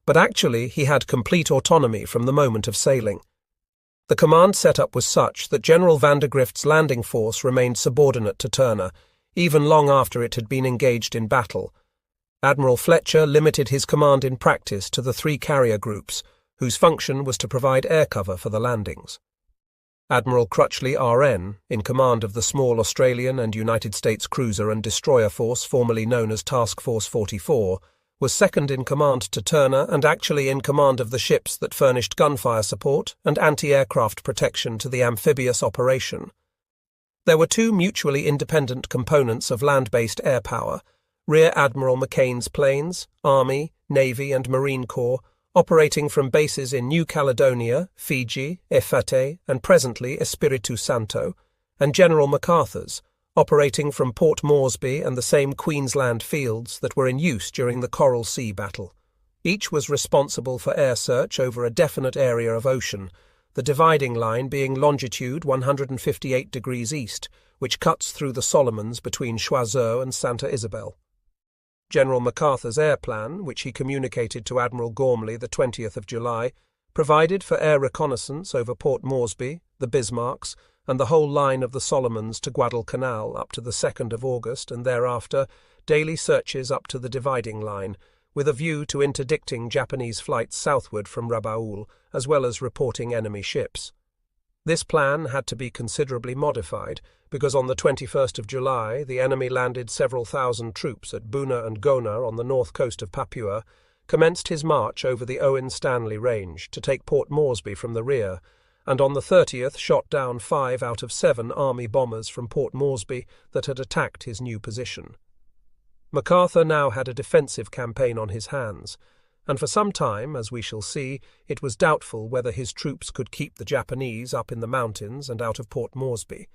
but actually he had complete autonomy from the moment of sailing. The command setup was such that General Vandergrift's landing force remained subordinate to Turner, even long after it had been engaged in battle. Admiral Fletcher limited his command in practice to the 3 carrier groups, whose function was to provide air cover for the landings. Admiral Crutchley RN, in command of the small Australian and United States cruiser and destroyer force formerly known as Task Force 44, was second in command to Turner and actually in command of the ships that furnished gunfire support and anti-aircraft protection to the amphibious operation. There were 2 mutually independent components of land-based air power, Rear Admiral McCain's planes, Army, Navy and Marine Corps, operating from bases in New Caledonia, Fiji, Efate and presently Espiritu Santo, and General MacArthur's, operating from Port Moresby and the same Queensland fields that were in use during the Coral Sea battle. Each was responsible for air search over a definite area of ocean, the dividing line being longitude 158 degrees east, which cuts through the Solomons between Choiseul and Santa Isabel. General MacArthur's air plan, which he communicated to Admiral Gormley the 20th of July, provided for air reconnaissance over Port Moresby, the Bismarcks, and the whole line of the Solomons to Guadalcanal up to the 2nd of August, and thereafter daily searches up to the dividing line, with a view to interdicting Japanese flights southward from Rabaul, as well as reporting enemy ships. This plan had to be considerably modified, because on the 21st of July the enemy landed several thousand troops at Buna and Gona on the north coast of Papua, commenced his march over the Owen Stanley Range to take Port Moresby from the rear, and on the 30th shot down 5 out of 7 army bombers from Port Moresby that had attacked his new position. MacArthur now had a defensive campaign on his hands, and for some time, as we shall see, it was doubtful whether his troops could keep the Japanese up in the mountains and out of Port Moresby.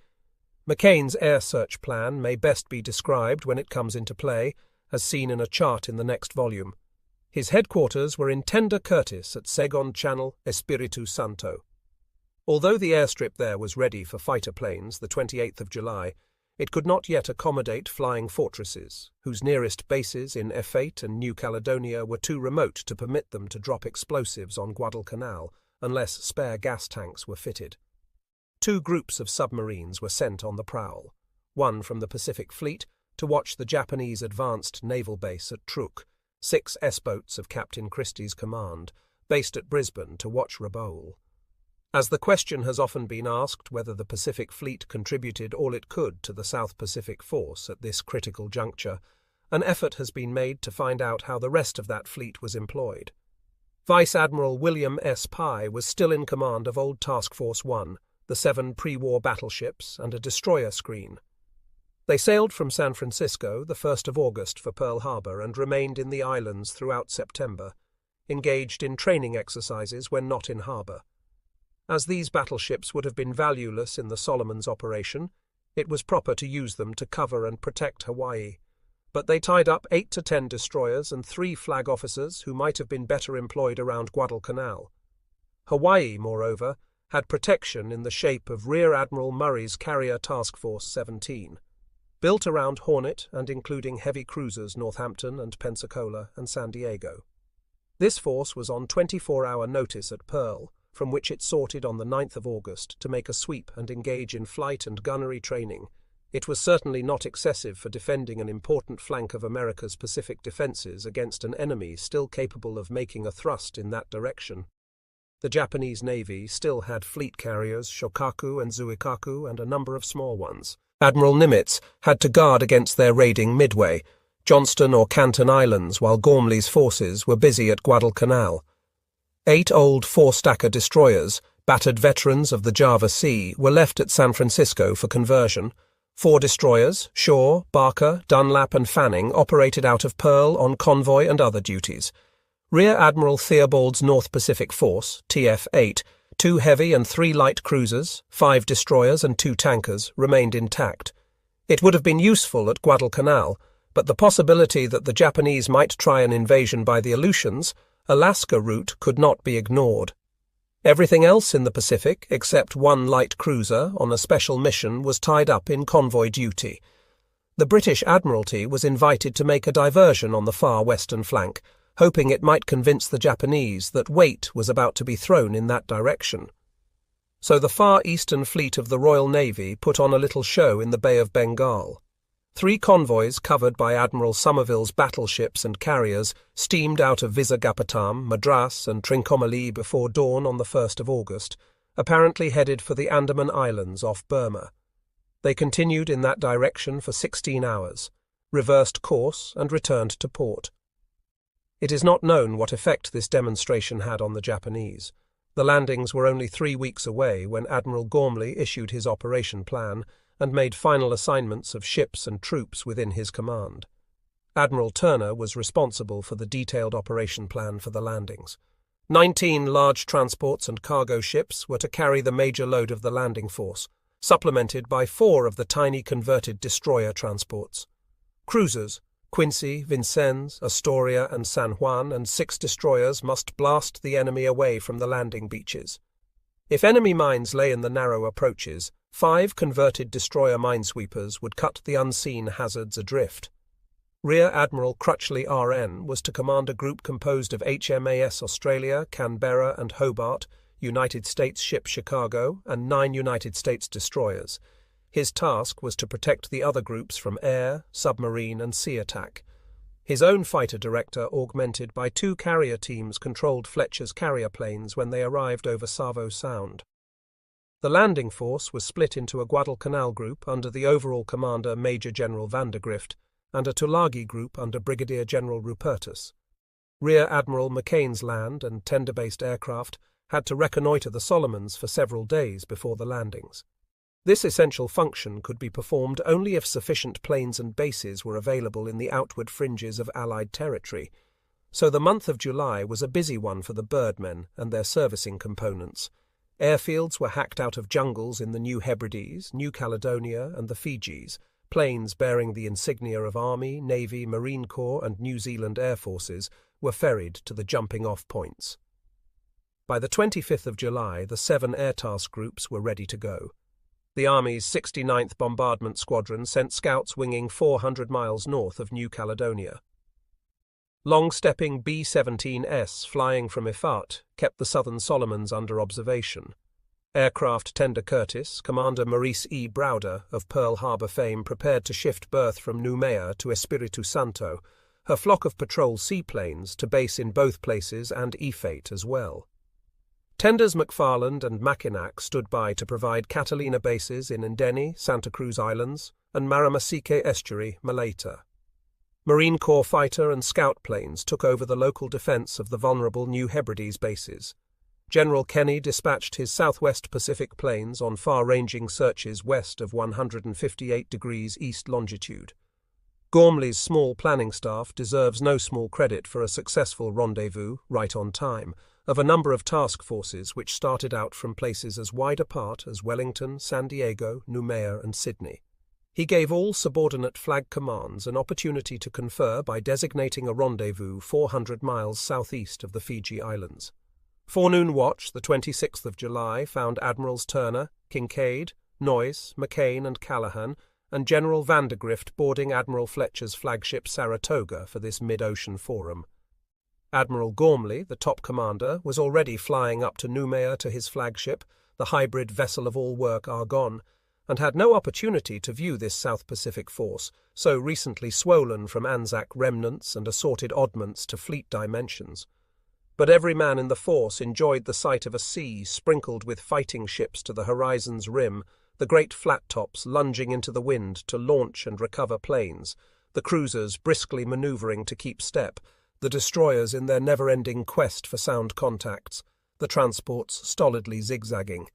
Mackayne's air search plan may best be described when it comes into play, as seen in a chart in the next volume. His headquarters were in Tenda Curtis at Segon Channel, Espiritu Santo. Although the airstrip there was ready for fighter planes the 28th of July, it could not yet accommodate flying fortresses, whose nearest bases in Ep.7 and New Caledonia were too remote to permit them to drop explosives on Guadalcanal unless spare gas tanks were fitted. 2 groups of submarines were sent on the prowl, one from the Pacific Fleet to watch the Japanese advanced naval base at Truk, 6 S-boats of Captain Christie's command, based at Brisbane to watch Rabaul. As the question has often been asked whether the Pacific Fleet contributed all it could to the South Pacific Force at this critical juncture, an effort has been made to find out how the rest of that fleet was employed. Vice Admiral William S. Pye was still in command of Old Task Force 1, the 7 pre-war battleships and a destroyer screen. They sailed from San Francisco the 1st of August for Pearl Harbor and remained in the islands throughout September, engaged in training exercises when not in harbor. As these battleships would have been valueless in the Solomons operation, it was proper to use them to cover and protect Hawaii, but they tied up 8 to 10 destroyers and 3 flag officers who might have been better employed around Guadalcanal. Hawaii, moreover, had protection in the shape of Rear Admiral Murray's Carrier Task Force 17, built around Hornet and including heavy cruisers Northampton and Pensacola and San Diego. This force was on 24-hour notice at Pearl, from which it sorted on the 9th of August to make a sweep and engage in flight and gunnery training. It was certainly not excessive for defending an important flank of America's Pacific defenses against an enemy still capable of making a thrust in that direction. The Japanese Navy still had fleet carriers Shokaku and Zuikaku and a number of small ones. Admiral Nimitz had to guard against their raiding Midway, Johnston or Canton Islands, while Gormley's forces were busy at Guadalcanal. 8 old 4-stacker destroyers, battered veterans of the Java Sea, were left at San Francisco for conversion. 4 destroyers, Shaw, Barker, Dunlap and Fanning, operated out of Pearl on convoy and other duties. Rear Admiral Theobald's North Pacific Force, TF-8, 2 heavy and 3 light cruisers, 5 destroyers and 2 tankers, remained intact. It would have been useful at Guadalcanal, but the possibility that the Japanese might try an invasion by the Aleutians, Alaska route, could not be ignored. Everything else in the Pacific, except 1 light cruiser on a special mission, was tied up in convoy duty. The British Admiralty was invited to make a diversion on the far western flank, hoping it might convince the Japanese that weight was about to be thrown in that direction. So the far eastern fleet of the Royal Navy put on a little show in the Bay of Bengal. 3 convoys covered by Admiral Somerville's battleships and carriers steamed out of Visakhapatnam, Madras and Trincomalee before dawn on the 1st of August, apparently headed for the Andaman Islands off Burma. They continued in that direction for 16 hours, reversed course and returned to port. It is not known what effect this demonstration had on the Japanese. The landings were only 3 weeks away when Admiral Gormley issued his operation plan and made final assignments of ships and troops within his command. Admiral Turner was responsible for the detailed operation plan for the landings. 19 large transports and cargo ships were to carry the major load of the landing force, supplemented by 4 of the tiny converted destroyer transports. Cruisers, Quincy, Vincennes, Astoria and San Juan, and 6 destroyers must blast the enemy away from the landing beaches. If enemy mines lay in the narrow approaches, 5 converted destroyer minesweepers would cut the unseen hazards adrift. Rear Admiral Crutchley RN was to command a group composed of HMAS Australia, Canberra and Hobart, United States ship Chicago, and 9 United States destroyers. His task was to protect the other groups from air, submarine and sea attack. His own fighter director, augmented by 2 carrier teams, controlled Fletcher's carrier planes when they arrived over Savo Sound. The landing force was split into a Guadalcanal group under the overall commander Major General Vandergrift and a Tulagi group under Brigadier General Rupertus. Rear Admiral McCain's land and tender-based aircraft had to reconnoitre the Solomons for several days before the landings. This essential function could be performed only if sufficient planes and bases were available in the outward fringes of Allied territory, so the month of July was a busy one for the Birdmen and their servicing components. Airfields were hacked out of jungles in the New Hebrides, New Caledonia and the Fijis. Planes bearing the insignia of Army, Navy, Marine Corps and New Zealand Air Forces were ferried to the jumping-off points. By the 25th of July, the 7 air task groups were ready to go. The Army's 69th Bombardment Squadron sent scouts winging 400 miles north of New Caledonia. Long-stepping B-17S flying from Ifat kept the Southern Solomons under observation. Aircraft tender Curtis, Commander Maurice E. Browder of Pearl Harbor fame, prepared to shift berth from Noumea to Espiritu Santo, her flock of patrol seaplanes to base in both places and Ifat as well. Tenders McFarland and Mackinac stood by to provide Catalina bases in Ndeni, Santa Cruz Islands, and Maramasike Estuary, Malaita. Marine Corps fighter and scout planes took over the local defense of the vulnerable New Hebrides bases. General Kenny dispatched his Southwest Pacific planes on far-ranging searches west of 158 degrees east longitude. Gormley's small planning staff deserves no small credit for a successful rendezvous, right on time, of a number of task forces which started out from places as wide apart as Wellington, San Diego, Noumea and Sydney. He gave all subordinate flag commands an opportunity to confer by designating a rendezvous 400 miles southeast of the Fiji Islands. Forenoon watch, the 26th of July, found Admirals Turner, Kincaid, Noyes, McCain and Callahan, and General Vandergrift boarding Admiral Fletcher's flagship Saratoga for this mid-ocean forum. Admiral Gormley, the top commander, was already flying up to Noumea to his flagship, the hybrid vessel-of-all-work Argonne, and had no opportunity to view this South Pacific force, so recently swollen from Anzac remnants and assorted oddments to fleet dimensions. But every man in the force enjoyed the sight of a sea sprinkled with fighting ships to the horizon's rim, the great flat-tops lunging into the wind to launch and recover planes, the cruisers briskly manoeuvring to keep step, the destroyers in their never-ending quest for sound contacts, the transports stolidly zigzagging,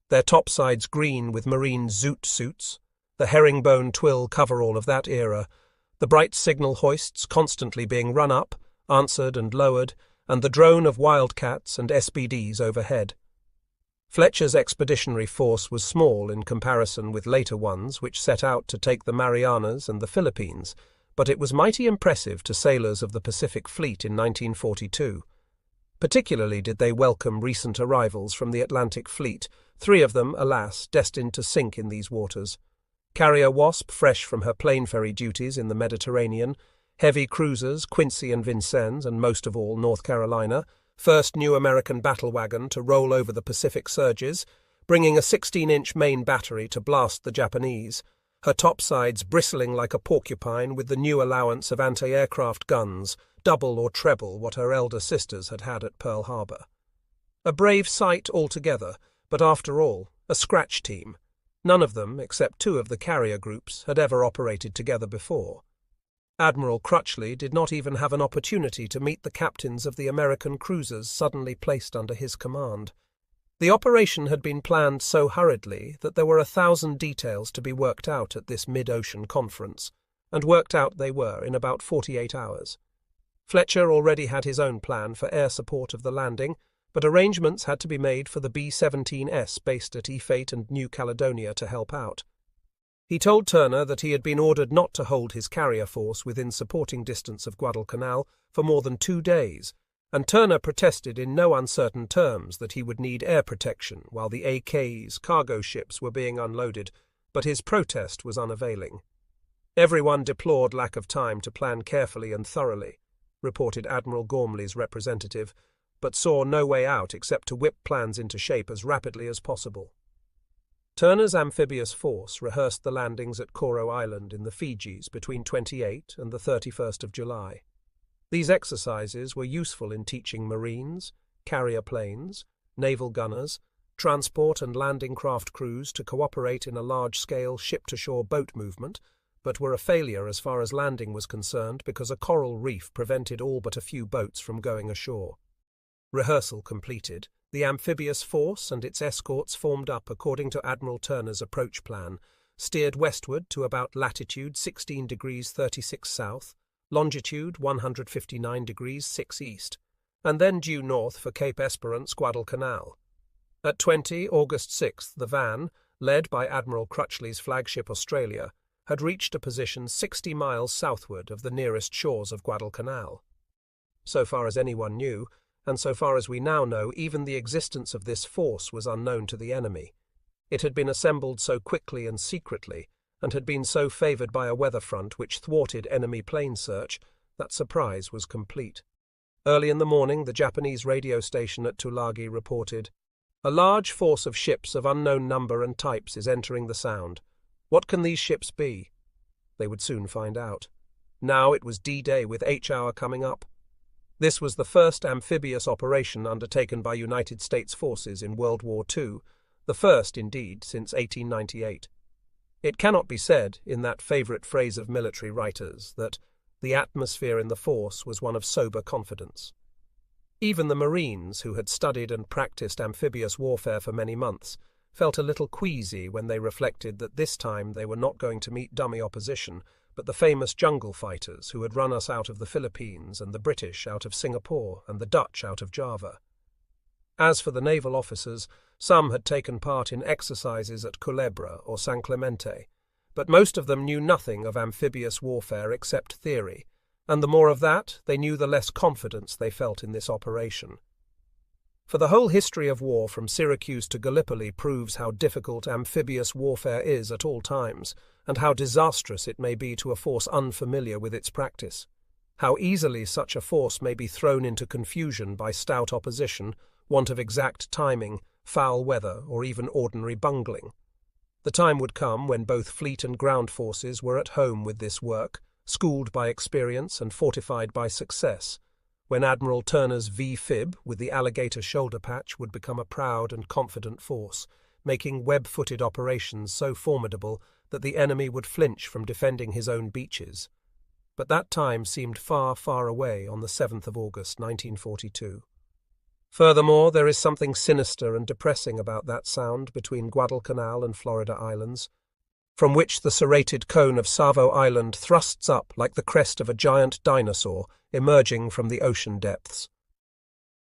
their topsides green with marine zoot suits, the herringbone twill coverall of that era, the bright signal hoists constantly being run up, answered and lowered, and the drone of wildcats and SBDs overhead. Fletcher's expeditionary force was small in comparison with later ones which set out to take the Marianas and the Philippines, but it was mighty impressive to sailors of the Pacific Fleet in 1942. Particularly did they welcome recent arrivals from the Atlantic Fleet, 3 of them, alas, destined to sink in these waters. Carrier Wasp, fresh from her plane ferry duties in the Mediterranean, heavy cruisers Quincy and Vincennes, and most of all North Carolina, first new American battle wagon to roll over the Pacific surges, bringing a 16-inch main battery to blast the Japanese, her topsides bristling like a porcupine with the new allowance of anti-aircraft guns, double or treble what her elder sisters had had at Pearl Harbor. A brave sight altogether, but after all, a scratch team. None of them, except 2 of the carrier groups, had ever operated together before. Admiral Crutchley did not even have an opportunity to meet the captains of the American cruisers suddenly placed under his command. The operation had been planned so hurriedly that there were 1,000 details to be worked out at this mid-ocean conference, and worked out they were in about 48 hours. Fletcher already had his own plan for air support of the landing, but arrangements had to be made for the B-17S based at Ifat and New Caledonia to help out. He told Turner that he had been ordered not to hold his carrier force within supporting distance of Guadalcanal for more than 2 days, and Turner protested in no uncertain terms that he would need air protection while the AK's cargo ships were being unloaded, but his protest was unavailing. Everyone deplored lack of time to plan carefully and thoroughly, reported Admiral Gormley's representative, but saw no way out except to whip plans into shape as rapidly as possible. Turner's amphibious force rehearsed the landings at Koro Island in the Fijis between 28 and the 31st of July. These exercises were useful in teaching Marines, carrier planes, naval gunners, transport and landing craft crews to cooperate in a large-scale ship-to-shore boat movement, but were a failure as far as landing was concerned because a coral reef prevented all but a few boats from going ashore. Rehearsal completed, the amphibious force and its escorts formed up according to Admiral Turner's approach plan, steered westward to about latitude 16 degrees 36 south, longitude 159 degrees 6 east, and then due north for Cape Esperance, Guadalcanal. At 20 August 6th, the van, led by Admiral Crutchley's flagship Australia, had reached a position 60 miles southward of the nearest shores of Guadalcanal. So far as anyone knew, and so far as we now know, even the existence of this force was unknown to the enemy. It had been assembled so quickly and secretly, and had been so favoured by a weather front which thwarted enemy plane search, that surprise was complete. Early in the morning, the Japanese radio station at Tulagi reported, "A large force of ships of unknown number and types is entering the Sound. What can these ships be?" They would soon find out. Now it was D-Day with H-hour coming up. This was the first amphibious operation undertaken by United States forces in World War II, the first, indeed, since 1898. It cannot be said, in that favourite phrase of military writers, that the atmosphere in the force was one of sober confidence. Even the Marines, who had studied and practised amphibious warfare for many months, felt a little queasy when they reflected that this time they were not going to meet dummy opposition, but the famous jungle fighters who had run us out of the Philippines and the British out of Singapore and the Dutch out of Java. As for the naval officers, some had taken part in exercises at Culebra or San Clemente, but most of them knew nothing of amphibious warfare except theory, and the more of that, they knew the less confidence they felt in this operation. For the whole history of war from Syracuse to Gallipoli proves how difficult amphibious warfare is at all times, and how disastrous it may be to a force unfamiliar with its practice. How easily such a force may be thrown into confusion by stout opposition, want of exact timing, foul weather, or even ordinary bungling. The time would come when both fleet and ground forces were at home with this work, schooled by experience and fortified by success, when Admiral Turner's V-fib with the alligator shoulder patch would become a proud and confident force, making web-footed operations so formidable that the enemy would flinch from defending his own beaches. But that time seemed far, far away on the 7th of August, 1942. Furthermore, there is something sinister and depressing about that sound between Guadalcanal and Florida Islands, from which the serrated cone of Savo Island thrusts up like the crest of a giant dinosaur emerging from the ocean depths.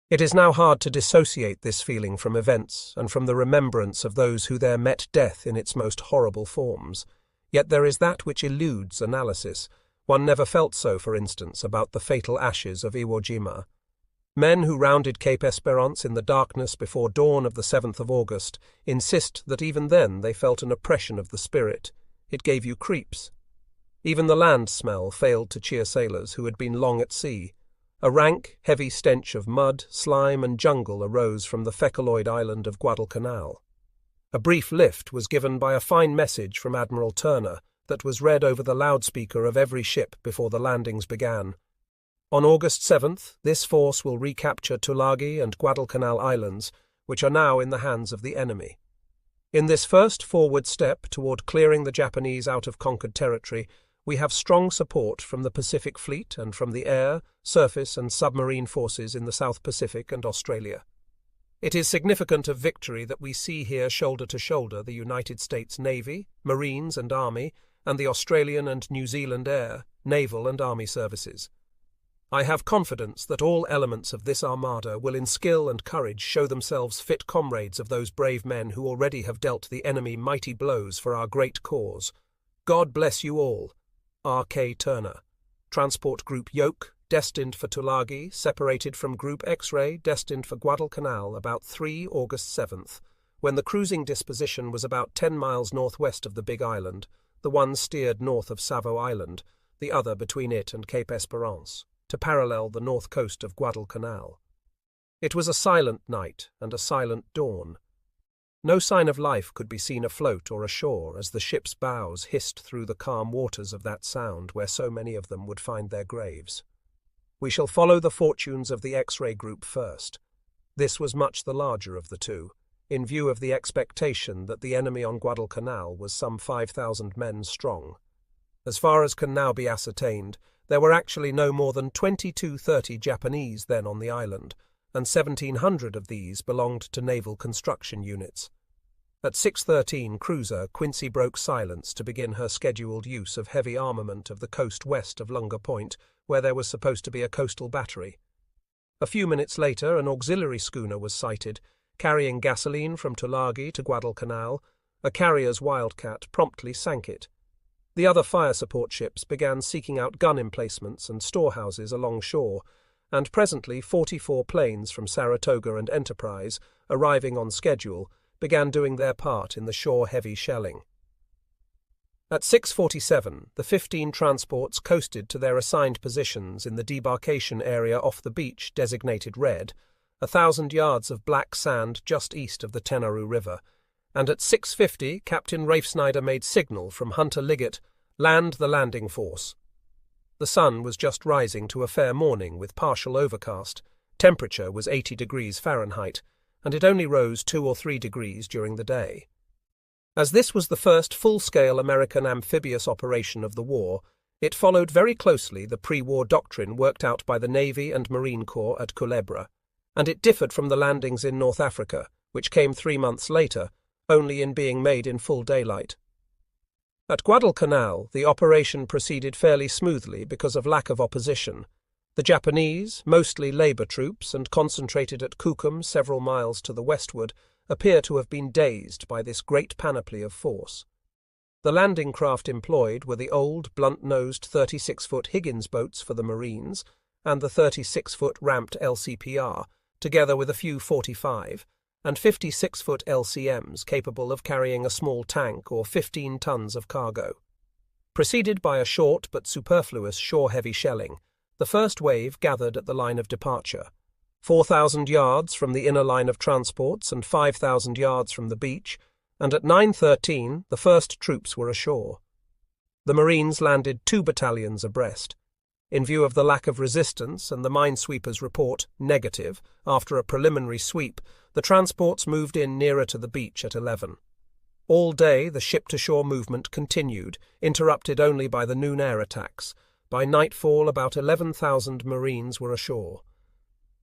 It is now hard to dissociate this feeling from events and from the remembrance of those who there met death in its most horrible forms. Yet there is that which eludes analysis. One never felt so, for instance, about the fatal ashes of Iwo Jima. Men who rounded Cape Esperance in the darkness before dawn of the 7th of August insist that even then they felt an oppression of the spirit. It gave you creeps. Even the land smell failed to cheer sailors who had been long at sea. A rank, heavy stench of mud, slime and jungle arose from the fecaloid island of Guadalcanal. A brief lift was given by a fine message from Admiral Turner that was read over the loudspeaker of every ship before the landings began. On August 7th, this force will recapture Tulagi and Guadalcanal Islands, which are now in the hands of the enemy. In this first forward step toward clearing the Japanese out of conquered territory, we have strong support from the Pacific Fleet and from the air, surface and submarine forces in the South Pacific and Australia. It is significant of victory that we see here shoulder to shoulder the United States Navy, Marines and Army, and the Australian and New Zealand Air, Naval and Army services. I have confidence that all elements of this armada will in skill and courage show themselves fit comrades of those brave men who already have dealt the enemy mighty blows for our great cause. God bless you all. R.K. Turner. Transport Group Yoke, destined for Tulagi, separated from Group X-Ray, destined for Guadalcanal about 3 August 7th, when the cruising disposition was about 10 miles northwest of the Big Island. the one steered north of Savo Island, the other between it and Cape Esperance, to parallel the north coast of Guadalcanal. It was a silent night and a silent dawn. No sign of life could be seen afloat or ashore as the ship's bows hissed through the calm waters of that sound where so many of them would find their graves. We shall follow the fortunes of the X-ray group first. This was much the larger of the two, in view of the expectation that the enemy on Guadalcanal was some 5,000 men strong. As far as can now be ascertained, there were actually no more than 2230 Japanese then on the island, and 1,700 of these belonged to naval construction units. At 6:13 cruiser Quincy broke silence to begin her scheduled use of heavy armament of the coast west of Lunga Point, where there was supposed to be a coastal battery. A few minutes later, an auxiliary schooner was sighted, carrying gasoline from Tulagi to Guadalcanal. A carrier's Wildcat promptly sank it. The other fire support ships began seeking out gun emplacements and storehouses along shore, and presently 44 planes from Saratoga and Enterprise, arriving on schedule, began doing their part in the shore-heavy shelling. At 6:47, the 15 transports coasted to their assigned positions in the debarkation area off the beach designated Red, 1,000 yards of black sand just east of the Tenaru River, and at 6:50 Captain Rafe Snyder made signal from Hunter Liggett, "Land the landing force." The sun was just rising to a fair morning with partial overcast. Temperature was 80 degrees Fahrenheit, and it only rose 2 or 3 degrees during the day. As this was the first full-scale American amphibious operation of the war, it followed very closely the pre-war doctrine worked out by the Navy and Marine Corps at Culebra, and it differed from the landings in North Africa, which came 3 months later, only in being made in full daylight. At Guadalcanal, the operation proceeded fairly smoothly because of lack of opposition. The Japanese, mostly labour troops and concentrated at Kukum several miles to the westward, appear to have been dazed by this great panoply of force. The landing craft employed were the old, blunt-nosed 36-foot Higgins boats for the Marines and the 36-foot ramped LCPR, together with a few 45 and 56-foot LCMs capable of carrying a small tank or 15 tons of cargo. Preceded by a short but superfluous shore-heavy shelling, the first wave gathered at the line of departure, 4,000 yards from the inner line of transports and 5,000 yards from the beach, and at 9:13 the first troops were ashore. The Marines landed 2 battalions abreast. In view of the lack of resistance and the minesweeper's report, negative, after a preliminary sweep, the transports moved in nearer to the beach at 11. All day the ship-to-shore movement continued, interrupted only by the noon air attacks. By nightfall about 11,000 Marines were ashore.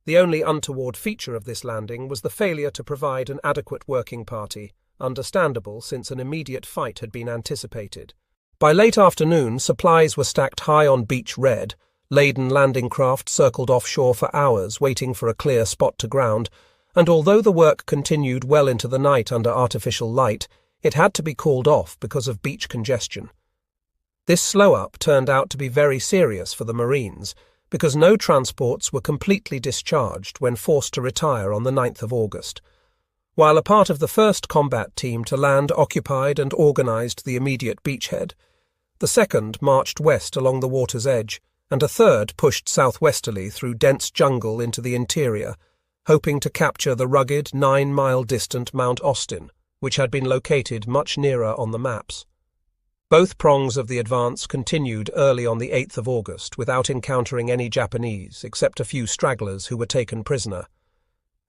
The only untoward feature of this landing was the failure to provide an adequate working party, understandable since an immediate fight had been anticipated. By late afternoon, supplies were stacked high on Beach Red. Laden landing craft circled offshore for hours, waiting for a clear spot to ground, and although the work continued well into the night under artificial light, it had to be called off because of beach congestion. This slow-up turned out to be very serious for the Marines, because no transports were completely discharged when forced to retire on the 9th of August. While a part of the first combat team to land occupied and organised the immediate beachhead, the second marched west along the water's edge, and a third pushed southwesterly through dense jungle into the interior, hoping to capture the rugged 9-mile-distant Mount Austin, which had been located much nearer on the maps. Both prongs of the advance continued early on the 8th of August without encountering any Japanese, except a few stragglers who were taken prisoner.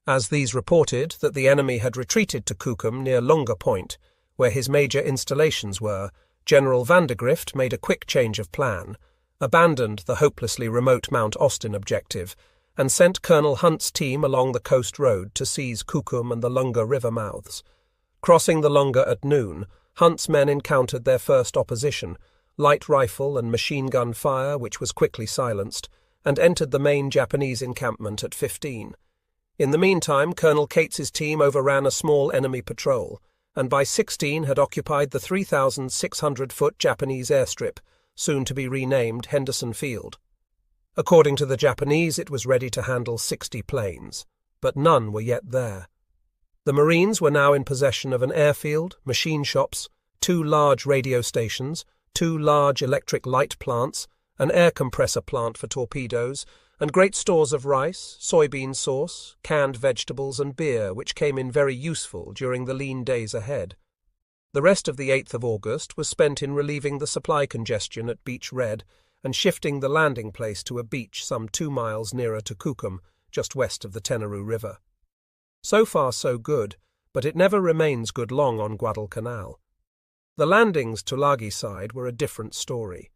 As these reported that the enemy had retreated to Kukum near Lunga Point, where his major installations were, General Vandergrift made a quick change of plan, abandoned the hopelessly remote Mount Austin objective, and sent Colonel Hunt's team along the coast road to seize Kukum and the Lunga river mouths. Crossing the Lunga at noon, Hunt's men encountered their first opposition, light rifle and machine gun fire which was quickly silenced, and entered the main Japanese encampment at 15. In the meantime, Colonel Cates's team overran a small enemy patrol, and by 16 had occupied the 3,600-foot Japanese airstrip, soon to be renamed Henderson Field. According to the Japanese, it was ready to handle 60 planes, but none were yet there. The Marines were now in possession of an airfield, machine shops, 2 large radio stations, 2 large electric light plants, an air compressor plant for torpedoes, and great stores of rice, soybean sauce, canned vegetables and beer, which came in very useful during the lean days ahead. The rest of the 8th of August was spent in relieving the supply congestion at Beach Red and shifting the landing place to a beach some 2 miles nearer to Kukum, just west of the Tenarue River. So far so good, but it never remains good long on Guadalcanal. The landings Tulagi side were a different story.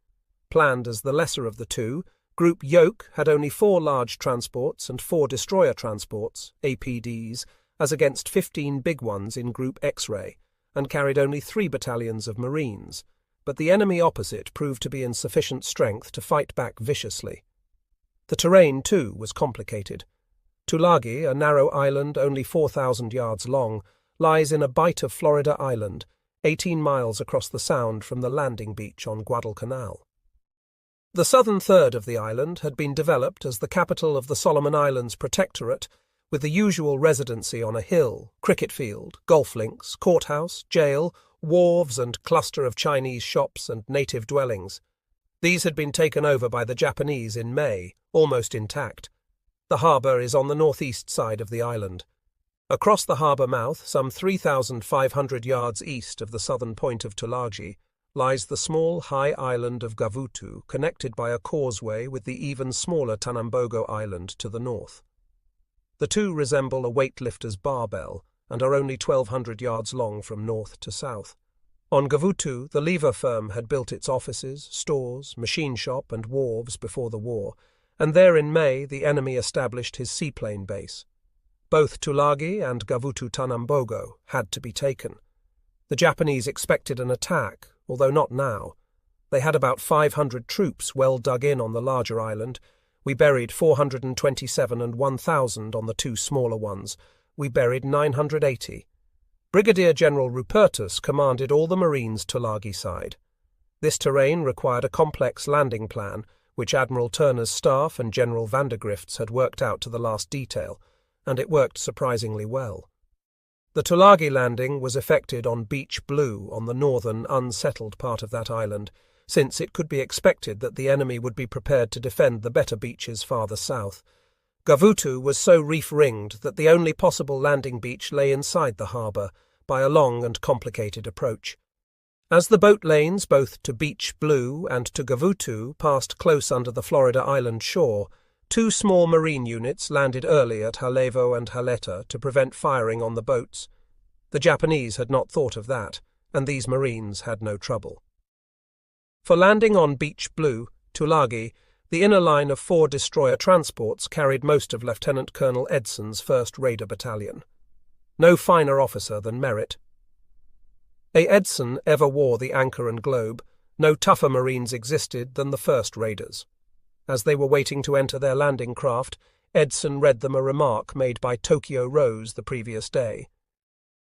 Planned as the lesser of the two, Group Yoke had only 4 large transports and 4 destroyer transports, APDs, as against 15 big ones in Group X-Ray, and carried only 3 battalions of Marines, but the enemy opposite proved to be in sufficient strength to fight back viciously. The terrain, too, was complicated. Tulagi, a narrow island only 4,000 yards long, lies in a bight of Florida Island, 18 miles across the sound from the landing beach on Guadalcanal. The southern third of the island had been developed as the capital of the Solomon Islands Protectorate, with the usual residency on a hill, cricket field, golf links, courthouse, jail, wharves and cluster of Chinese shops and native dwellings. These had been taken over by the Japanese in May, almost intact. The harbour is on the northeast side of the island. Across the harbour mouth, some 3,500 yards east of the southern point of Tulagi, lies the small high island of Gavutu, connected by a causeway with the even smaller Tanambogo Island to the north. The two resemble a weightlifter's barbell and are only 1,200 yards long from north to south. On Gavutu, the lever firm had built its offices, stores, machine shop and wharves before the war, and there in May the enemy established his seaplane base. Both Tulagi and Gavutu Tanambogo had to be taken. The Japanese expected an attack, although not now. They had about 500 troops well dug in on the larger island. We buried 427 and 1,000 on the 2 smaller ones. We buried 980. Brigadier General Rupertus commanded all the Marines Tulagi side. This terrain required a complex landing plan, which Admiral Turner's staff and General Vandergrift's had worked out to the last detail, and it worked surprisingly well. The Tulagi landing was effected on Beach Blue on the northern, unsettled part of that island, since it could be expected that the enemy would be prepared to defend the better beaches farther south. Gavutu was so reef-ringed that the only possible landing beach lay inside the harbour, by a long and complicated approach. As the boat lanes, both to Beach Blue and to Gavutu, passed close under the Florida Island shore, 2 small marine units landed early at Halevo and Haleta to prevent firing on the boats. The Japanese had not thought of that, and these marines had no trouble. For landing on Beach Blue, Tulagi, the inner line of 4 destroyer transports carried most of Lieutenant Colonel Edson's 1st Raider Battalion. No finer officer than Merritt. A. Edson ever wore the anchor and globe. No tougher Marines existed than the 1st Raiders. As they were waiting to enter their landing craft, Edson read them a remark made by Tokyo Rose the previous day.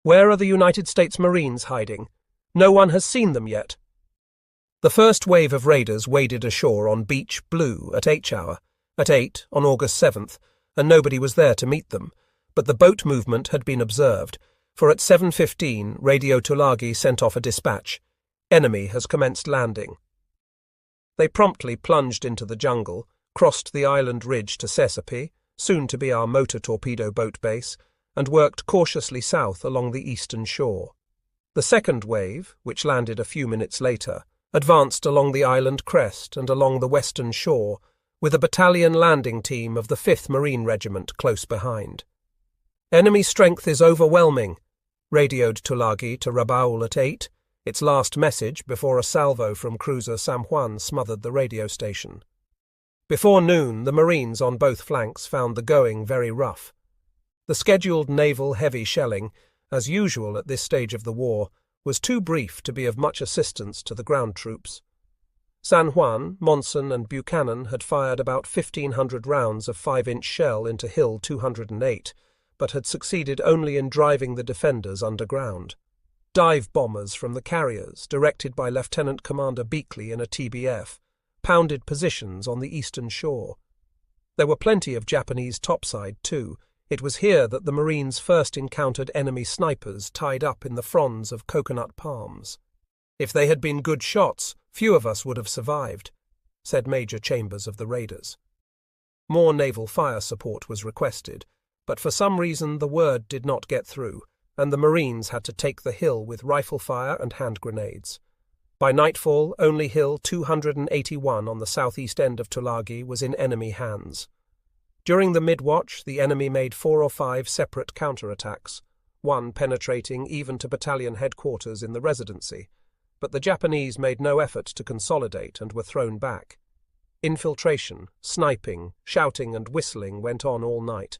"Where are the United States Marines hiding? No one has seen them yet." The first wave of raiders waded ashore on Beach Blue at H hour, at 8 on August 7th, and nobody was there to meet them, but the boat movement had been observed, for at 7:15 Radio Tulagi sent off a dispatch. "Enemy has commenced landing." They promptly plunged into the jungle, crossed the island ridge to Sesape, soon to be our motor torpedo boat base, and worked cautiously south along the eastern shore. The second wave, which landed a few minutes later, advanced along the island crest and along the western shore, with a battalion landing team of the 5th Marine Regiment close behind. "Enemy strength is overwhelming," radioed Tulagi to Rabaul at 8, its last message before a salvo from cruiser San Juan smothered the radio station. Before noon, the Marines on both flanks found the going very rough. The scheduled naval heavy shelling, as usual at this stage of the war, was too brief to be of much assistance to the ground troops. San Juan, Monson and Buchanan had fired about 1,500 rounds of 5-inch shell into Hill 208, but had succeeded only in driving the defenders underground. Dive bombers from the carriers, directed by Lieutenant Commander Beakley in a TBF, pounded positions on the eastern shore. There were plenty of Japanese topside, too. It was here that the Marines first encountered enemy snipers tied up in the fronds of coconut palms. "If they had been good shots, few of us would have survived," said Major Chambers of the raiders. More naval fire support was requested, but for some reason the word did not get through, and the Marines had to take the hill with rifle fire and hand grenades. By nightfall, only Hill 281 on the southeast end of Tulagi was in enemy hands. During the mid-watch, the enemy made 4 or 5 separate counterattacks, one penetrating even to battalion headquarters in the Residency, but the Japanese made no effort to consolidate and were thrown back. Infiltration, sniping, shouting and whistling went on all night.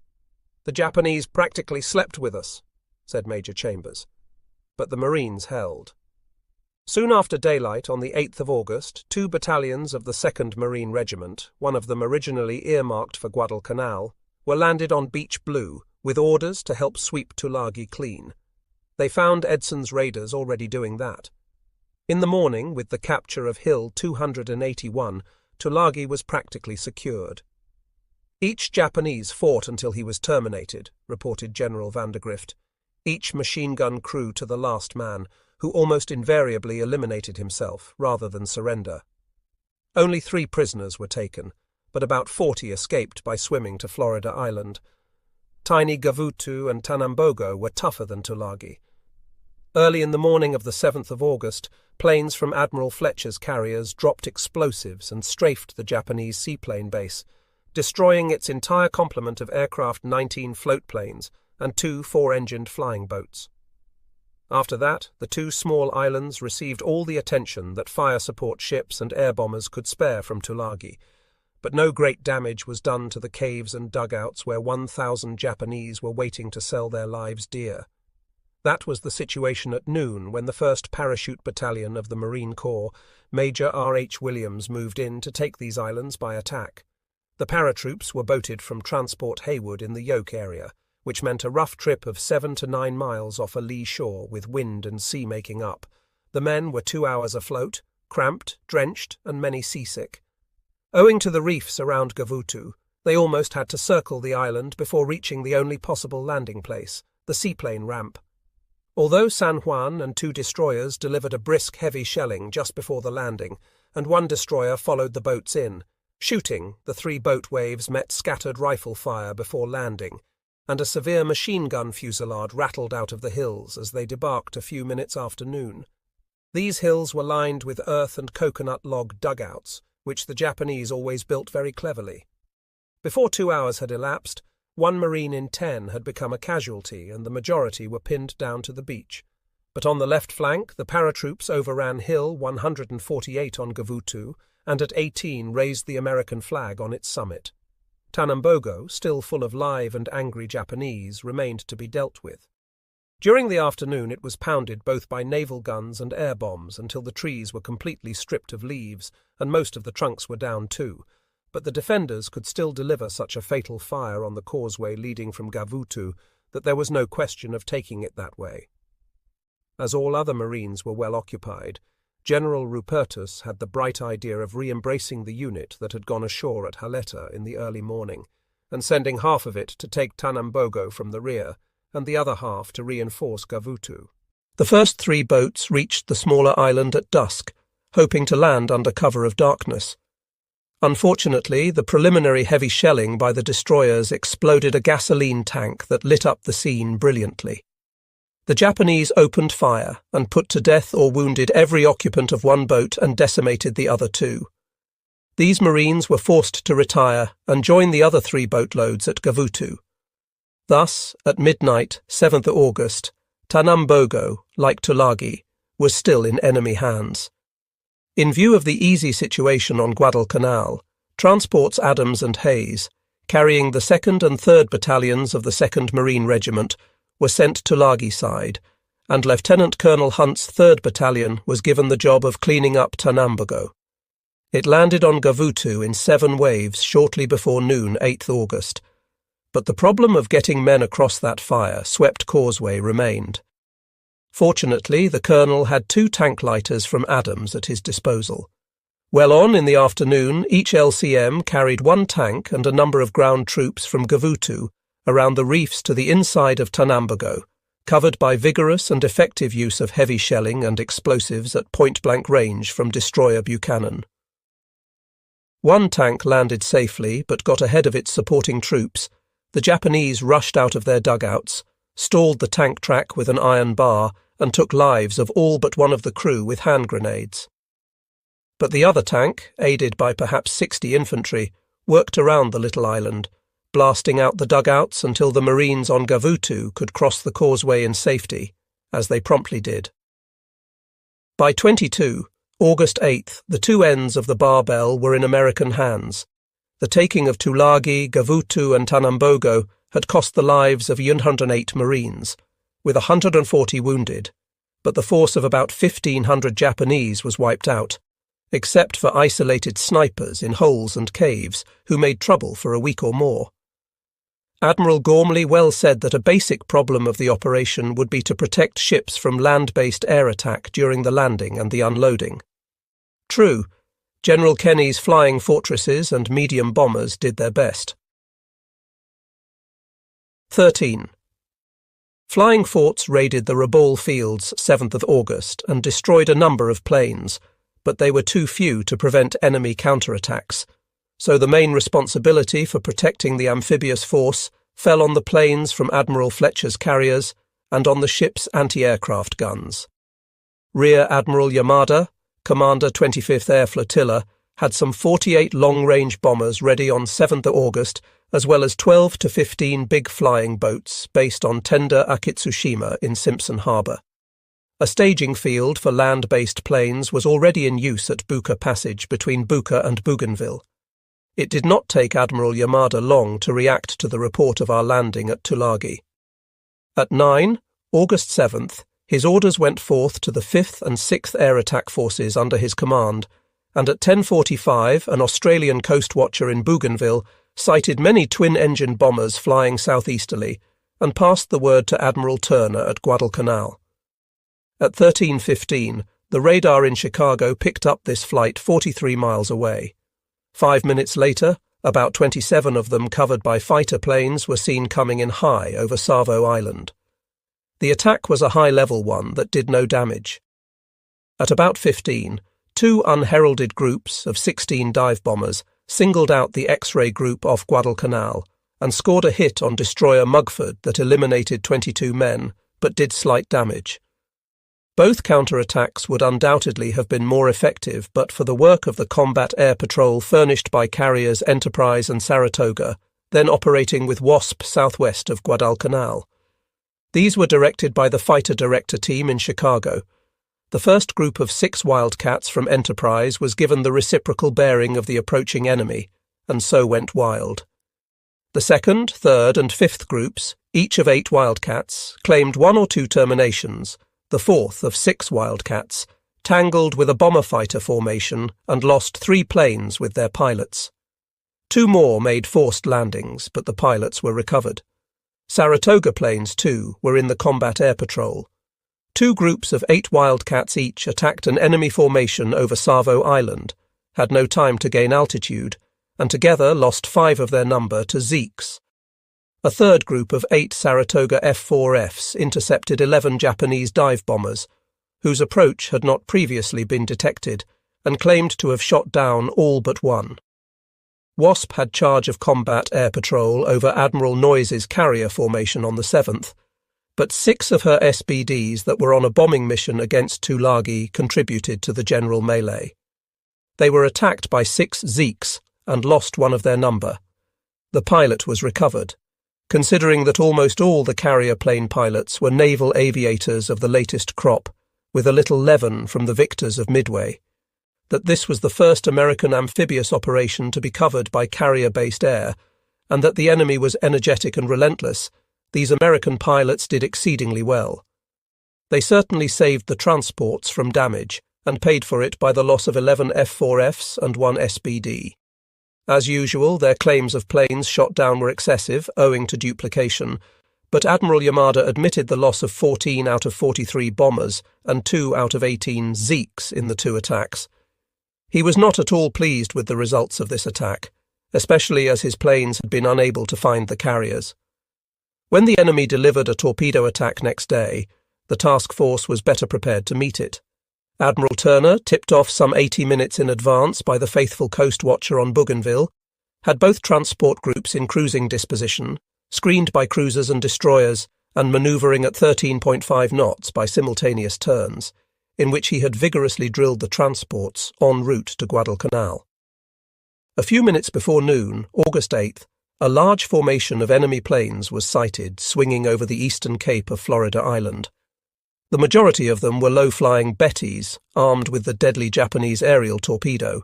"The Japanese practically slept with us," said Major Chambers. But the Marines held. Soon after daylight on the 8th of August, 2 battalions of the 2nd Marine Regiment, one of them originally earmarked for Guadalcanal, were landed on Beach Blue with orders to help sweep Tulagi clean. They found Edson's raiders already doing that. In the morning, with the capture of Hill 281, Tulagi was practically secured. "Each Japanese fought until he was terminated," reported General Vandergrift. "Each machine-gun crew to the last man, who almost invariably eliminated himself rather than surrender. Only 3 prisoners were taken, but about 40 escaped by swimming to Florida Island. Tiny Gavutu and Tanambogo were tougher than Tulagi. Early in the morning of the 7th of August, planes from Admiral Fletcher's carriers dropped explosives and strafed the Japanese seaplane base, destroying its entire complement of aircraft 19 floatplanes and 2 4-engined flying boats. After that, the 2 small islands received all the attention that fire support ships and air bombers could spare from Tulagi, but no great damage was done to the caves and dugouts where 1,000 Japanese were waiting to sell their lives dear. That was the situation at noon when the 1st Parachute Battalion of the Marine Corps, Major R.H. Williams, moved in to take these islands by attack. The paratroops were boated from Transport Haywood in the Yoke area, which meant a rough trip of 7 to 9 miles off a lee shore with wind and sea making up. The men were 2 hours afloat, cramped, drenched, and many seasick. Owing to the reefs around Gavutu, they almost had to circle the island before reaching the only possible landing place, the seaplane ramp. Although San Juan and 2 destroyers delivered a brisk heavy shelling just before the landing, and 1 destroyer followed the boats in, shooting, the 3 boat waves met scattered rifle fire before landing, and a severe machine-gun fusillade rattled out of the hills as they debarked a few minutes after noon. These hills were lined with earth and coconut log dugouts, which the Japanese always built very cleverly. Before 2 hours had elapsed, 1 Marine in 10 had become a casualty and the majority were pinned down to the beach. But on the left flank, the paratroops overran Hill 148 on Gavutu and at 18 raised the American flag on its summit. Tanambogo, still full of live and angry Japanese, remained to be dealt with. During the afternoon it was pounded both by naval guns and air bombs until the trees were completely stripped of leaves and most of the trunks were down too, but the defenders could still deliver such a fatal fire on the causeway leading from Gavutu that there was no question of taking it that way. As all other Marines were well occupied, General Rupertus had the bright idea of re-embracing the unit that had gone ashore at Haleta in the early morning, and sending half of it to take Tanambogo from the rear, and the other half to reinforce Gavutu. The first 3 boats reached the smaller island at dusk, hoping to land under cover of darkness. Unfortunately, the preliminary heavy shelling by the destroyers exploded a gasoline tank that lit up the scene brilliantly. The Japanese opened fire and put to death or wounded every occupant of 1 boat and decimated the other 2. These Marines were forced to retire and join the other 3 boatloads at Gavutu. Thus, at midnight, 7th August, Tanambogo, like Tulagi, was still in enemy hands. In view of the easy situation on Guadalcanal, transports Adams and Hayes, carrying the 2nd and 3rd Battalions of the 2nd Marine Regiment, were sent to Tulagi side, and Lieutenant Colonel Hunt's 3rd Battalion was given the job of cleaning up Tanambogo. It landed on Gavutu in 7 waves shortly before noon 8th August, but the problem of getting men across that fire-swept causeway remained. Fortunately, the colonel had 2 tank lighters from Adams at his disposal. Well on in the afternoon, each LCM carried 1 tank and a number of ground troops from Gavutu around the reefs to the inside of Tanambogo, covered by vigorous and effective use of heavy shelling and explosives at point-blank range from destroyer Buchanan. One tank landed safely but got ahead of its supporting troops. The Japanese rushed out of their dugouts, stalled the tank track with an iron bar, and took lives of all but one of the crew with hand grenades. But the other tank, aided by perhaps 60 infantry, worked around the little island, blasting out the dugouts until the Marines on Gavutu could cross the causeway in safety, as they promptly did. By 22, August 8th, the two ends of the barbell were in American hands. The taking of Tulagi, Gavutu and Tanambogo had cost the lives of 108 Marines, with 140 wounded, but the force of about 1,500 Japanese was wiped out, except for isolated snipers in holes and caves who made trouble for a week or more. Admiral Gormley well said that a basic problem of the operation would be to protect ships from land-based air attack during the landing and the unloading. True, General Kenny's flying fortresses and medium bombers did their best. 13. Flying forts raided the Rabaul Fields 7th of August and destroyed a number of planes, but they were too few to prevent enemy counterattacks, so the main responsibility for protecting the amphibious force fell on the planes from Admiral Fletcher's carriers and on the ship's anti-aircraft guns. Rear Admiral Yamada, Commander 25th Air Flotilla, had some 48 long-range bombers ready on 7th August, as well as 12 to 15 big flying boats based on tender Akitsushima in Simpson Harbor. A staging field for land-based planes was already in use at Buka Passage between Buka and Bougainville. It did not take Admiral Yamada long to react to the report of our landing at Tulagi. At 9, August 7th, his orders went forth to the 5th and 6th Air Attack Forces under his command, and at 10:45 an Australian coast watcher in Bougainville sighted many twin-engine bombers flying southeasterly and passed the word to Admiral Turner at Guadalcanal. At 13:15, the radar in Chicago picked up this flight 43 miles away. 5 minutes later, about 27 of them covered by fighter planes were seen coming in high over Savo Island. The attack was a high-level one that did no damage. At about 15, two unheralded groups of 16 dive bombers singled out the X-ray group off Guadalcanal and scored a hit on destroyer Mugford that eliminated 22 men, but did slight damage. Both counterattacks would undoubtedly have been more effective but for the work of the combat air patrol furnished by carriers Enterprise and Saratoga, then operating with WASP southwest of Guadalcanal. These were directed by the fighter director team in Chicago. The first group of 6 Wildcats from Enterprise was given the reciprocal bearing of the approaching enemy, and so went wild. The second, third, and fifth groups, each of 8 Wildcats, claimed 1 or 2 terminations. The fourth of 6 Wildcats tangled with a bomber fighter formation and lost 3 planes with their pilots. 2 more made forced landings, but the pilots were recovered. Saratoga planes, too, were in the combat air patrol. 2 groups of 8 Wildcats each attacked an enemy formation over Savo Island, had no time to gain altitude, and together lost 5 of their number to Zeeks. A third group of 8 Saratoga F-4Fs intercepted 11 Japanese dive bombers, whose approach had not previously been detected, and claimed to have shot down all but one. WASP had charge of combat air patrol over Admiral Noyes' carrier formation on the 7th, but 6 of her SBDs that were on a bombing mission against Tulagi contributed to the general melee. They were attacked by 6 Zeeks and lost one of their number. The pilot was recovered, considering that almost all the carrier plane pilots were naval aviators of the latest crop, with a little leaven from the victors of Midway. That this was the first American amphibious operation to be covered by carrier-based air, and that the enemy was energetic and relentless, these American pilots did exceedingly well. They certainly saved the transports from damage, and paid for it by the loss of 11 F-4Fs and 1 SBD. As usual, their claims of planes shot down were excessive, owing to duplication, but Admiral Yamada admitted the loss of 14 out of 43 bombers and 2 out of 18 Zeeks in the 2 attacks. He was not at all pleased with the results of this attack, especially as his planes had been unable to find the carriers. When the enemy delivered a torpedo attack next day, the task force was better prepared to meet it. Admiral Turner, tipped off some 80 minutes in advance by the faithful coast watcher on Bougainville, had both transport groups in cruising disposition, screened by cruisers and destroyers, and manoeuvring at 13.5 knots by simultaneous turns, in which he had vigorously drilled the transports en route to Guadalcanal. A few minutes before noon, August 8th, a large formation of enemy planes was sighted swinging over the eastern cape of Florida Island. The majority of them were low-flying Bettys, armed with the deadly Japanese aerial torpedo.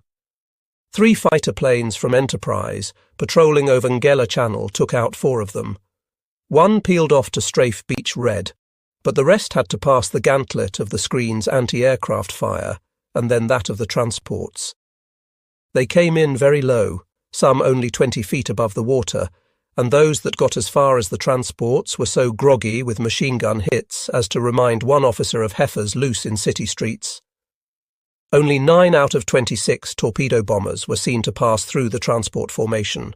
3 fighter planes from Enterprise, patrolling over Ngela Channel, took out 4 of them. 1 peeled off to strafe Beach Red, but the rest had to pass the gantlet of the screen's anti-aircraft fire, and then that of the transports. They came in very low, some only 20 feet above the water, and those that got as far as the transports were so groggy with machine gun hits as to remind one officer of heifers loose in city streets. Only 9 out of 26 torpedo bombers were seen to pass through the transport formation.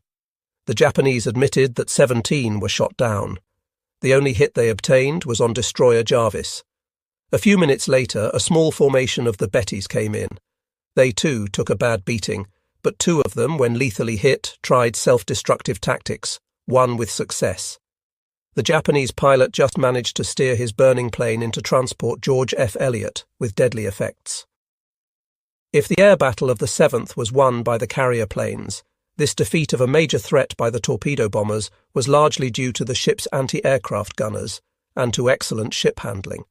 The Japanese admitted that 17 were shot down. The only hit they obtained was on destroyer Jarvis. A few minutes later, a small formation of the Bettys came in. They too took a bad beating, but 2 of them, when lethally hit, tried self-destructive tactics, one with success. The Japanese pilot just managed to steer his burning plane into transport George F. Elliott with deadly effects. If the air battle of the 7th was won by the carrier planes, this defeat of a major threat by the torpedo bombers was largely due to the ship's anti-aircraft gunners and to excellent ship handling.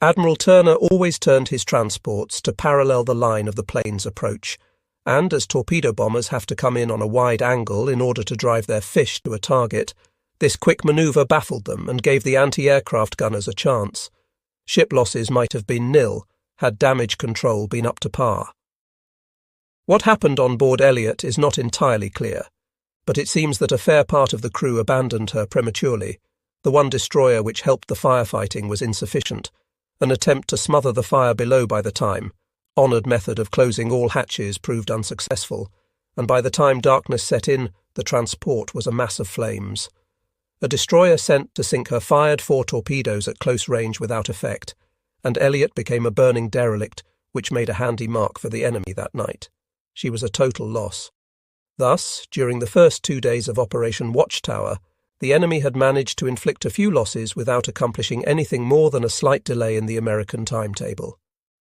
Admiral Turner always turned his transports to parallel the line of the plane's approach, and as torpedo bombers have to come in on a wide angle in order to drive their fish to a target, this quick manoeuvre baffled them and gave the anti-aircraft gunners a chance. Ship losses might have been nil had damage control been up to par. What happened on board Elliott is not entirely clear, but it seems that a fair part of the crew abandoned her prematurely. The one destroyer which helped the firefighting was insufficient. An attempt to smother the fire below by the time, honoured method of closing all hatches, proved unsuccessful, and by the time darkness set in, the transport was a mass of flames. A destroyer sent to sink her fired 4 torpedoes at close range without effect, and Elliott became a burning derelict, which made a handy mark for the enemy that night. She was a total loss. Thus, during the first 2 days of Operation Watchtower, the enemy had managed to inflict a few losses without accomplishing anything more than a slight delay in the American timetable.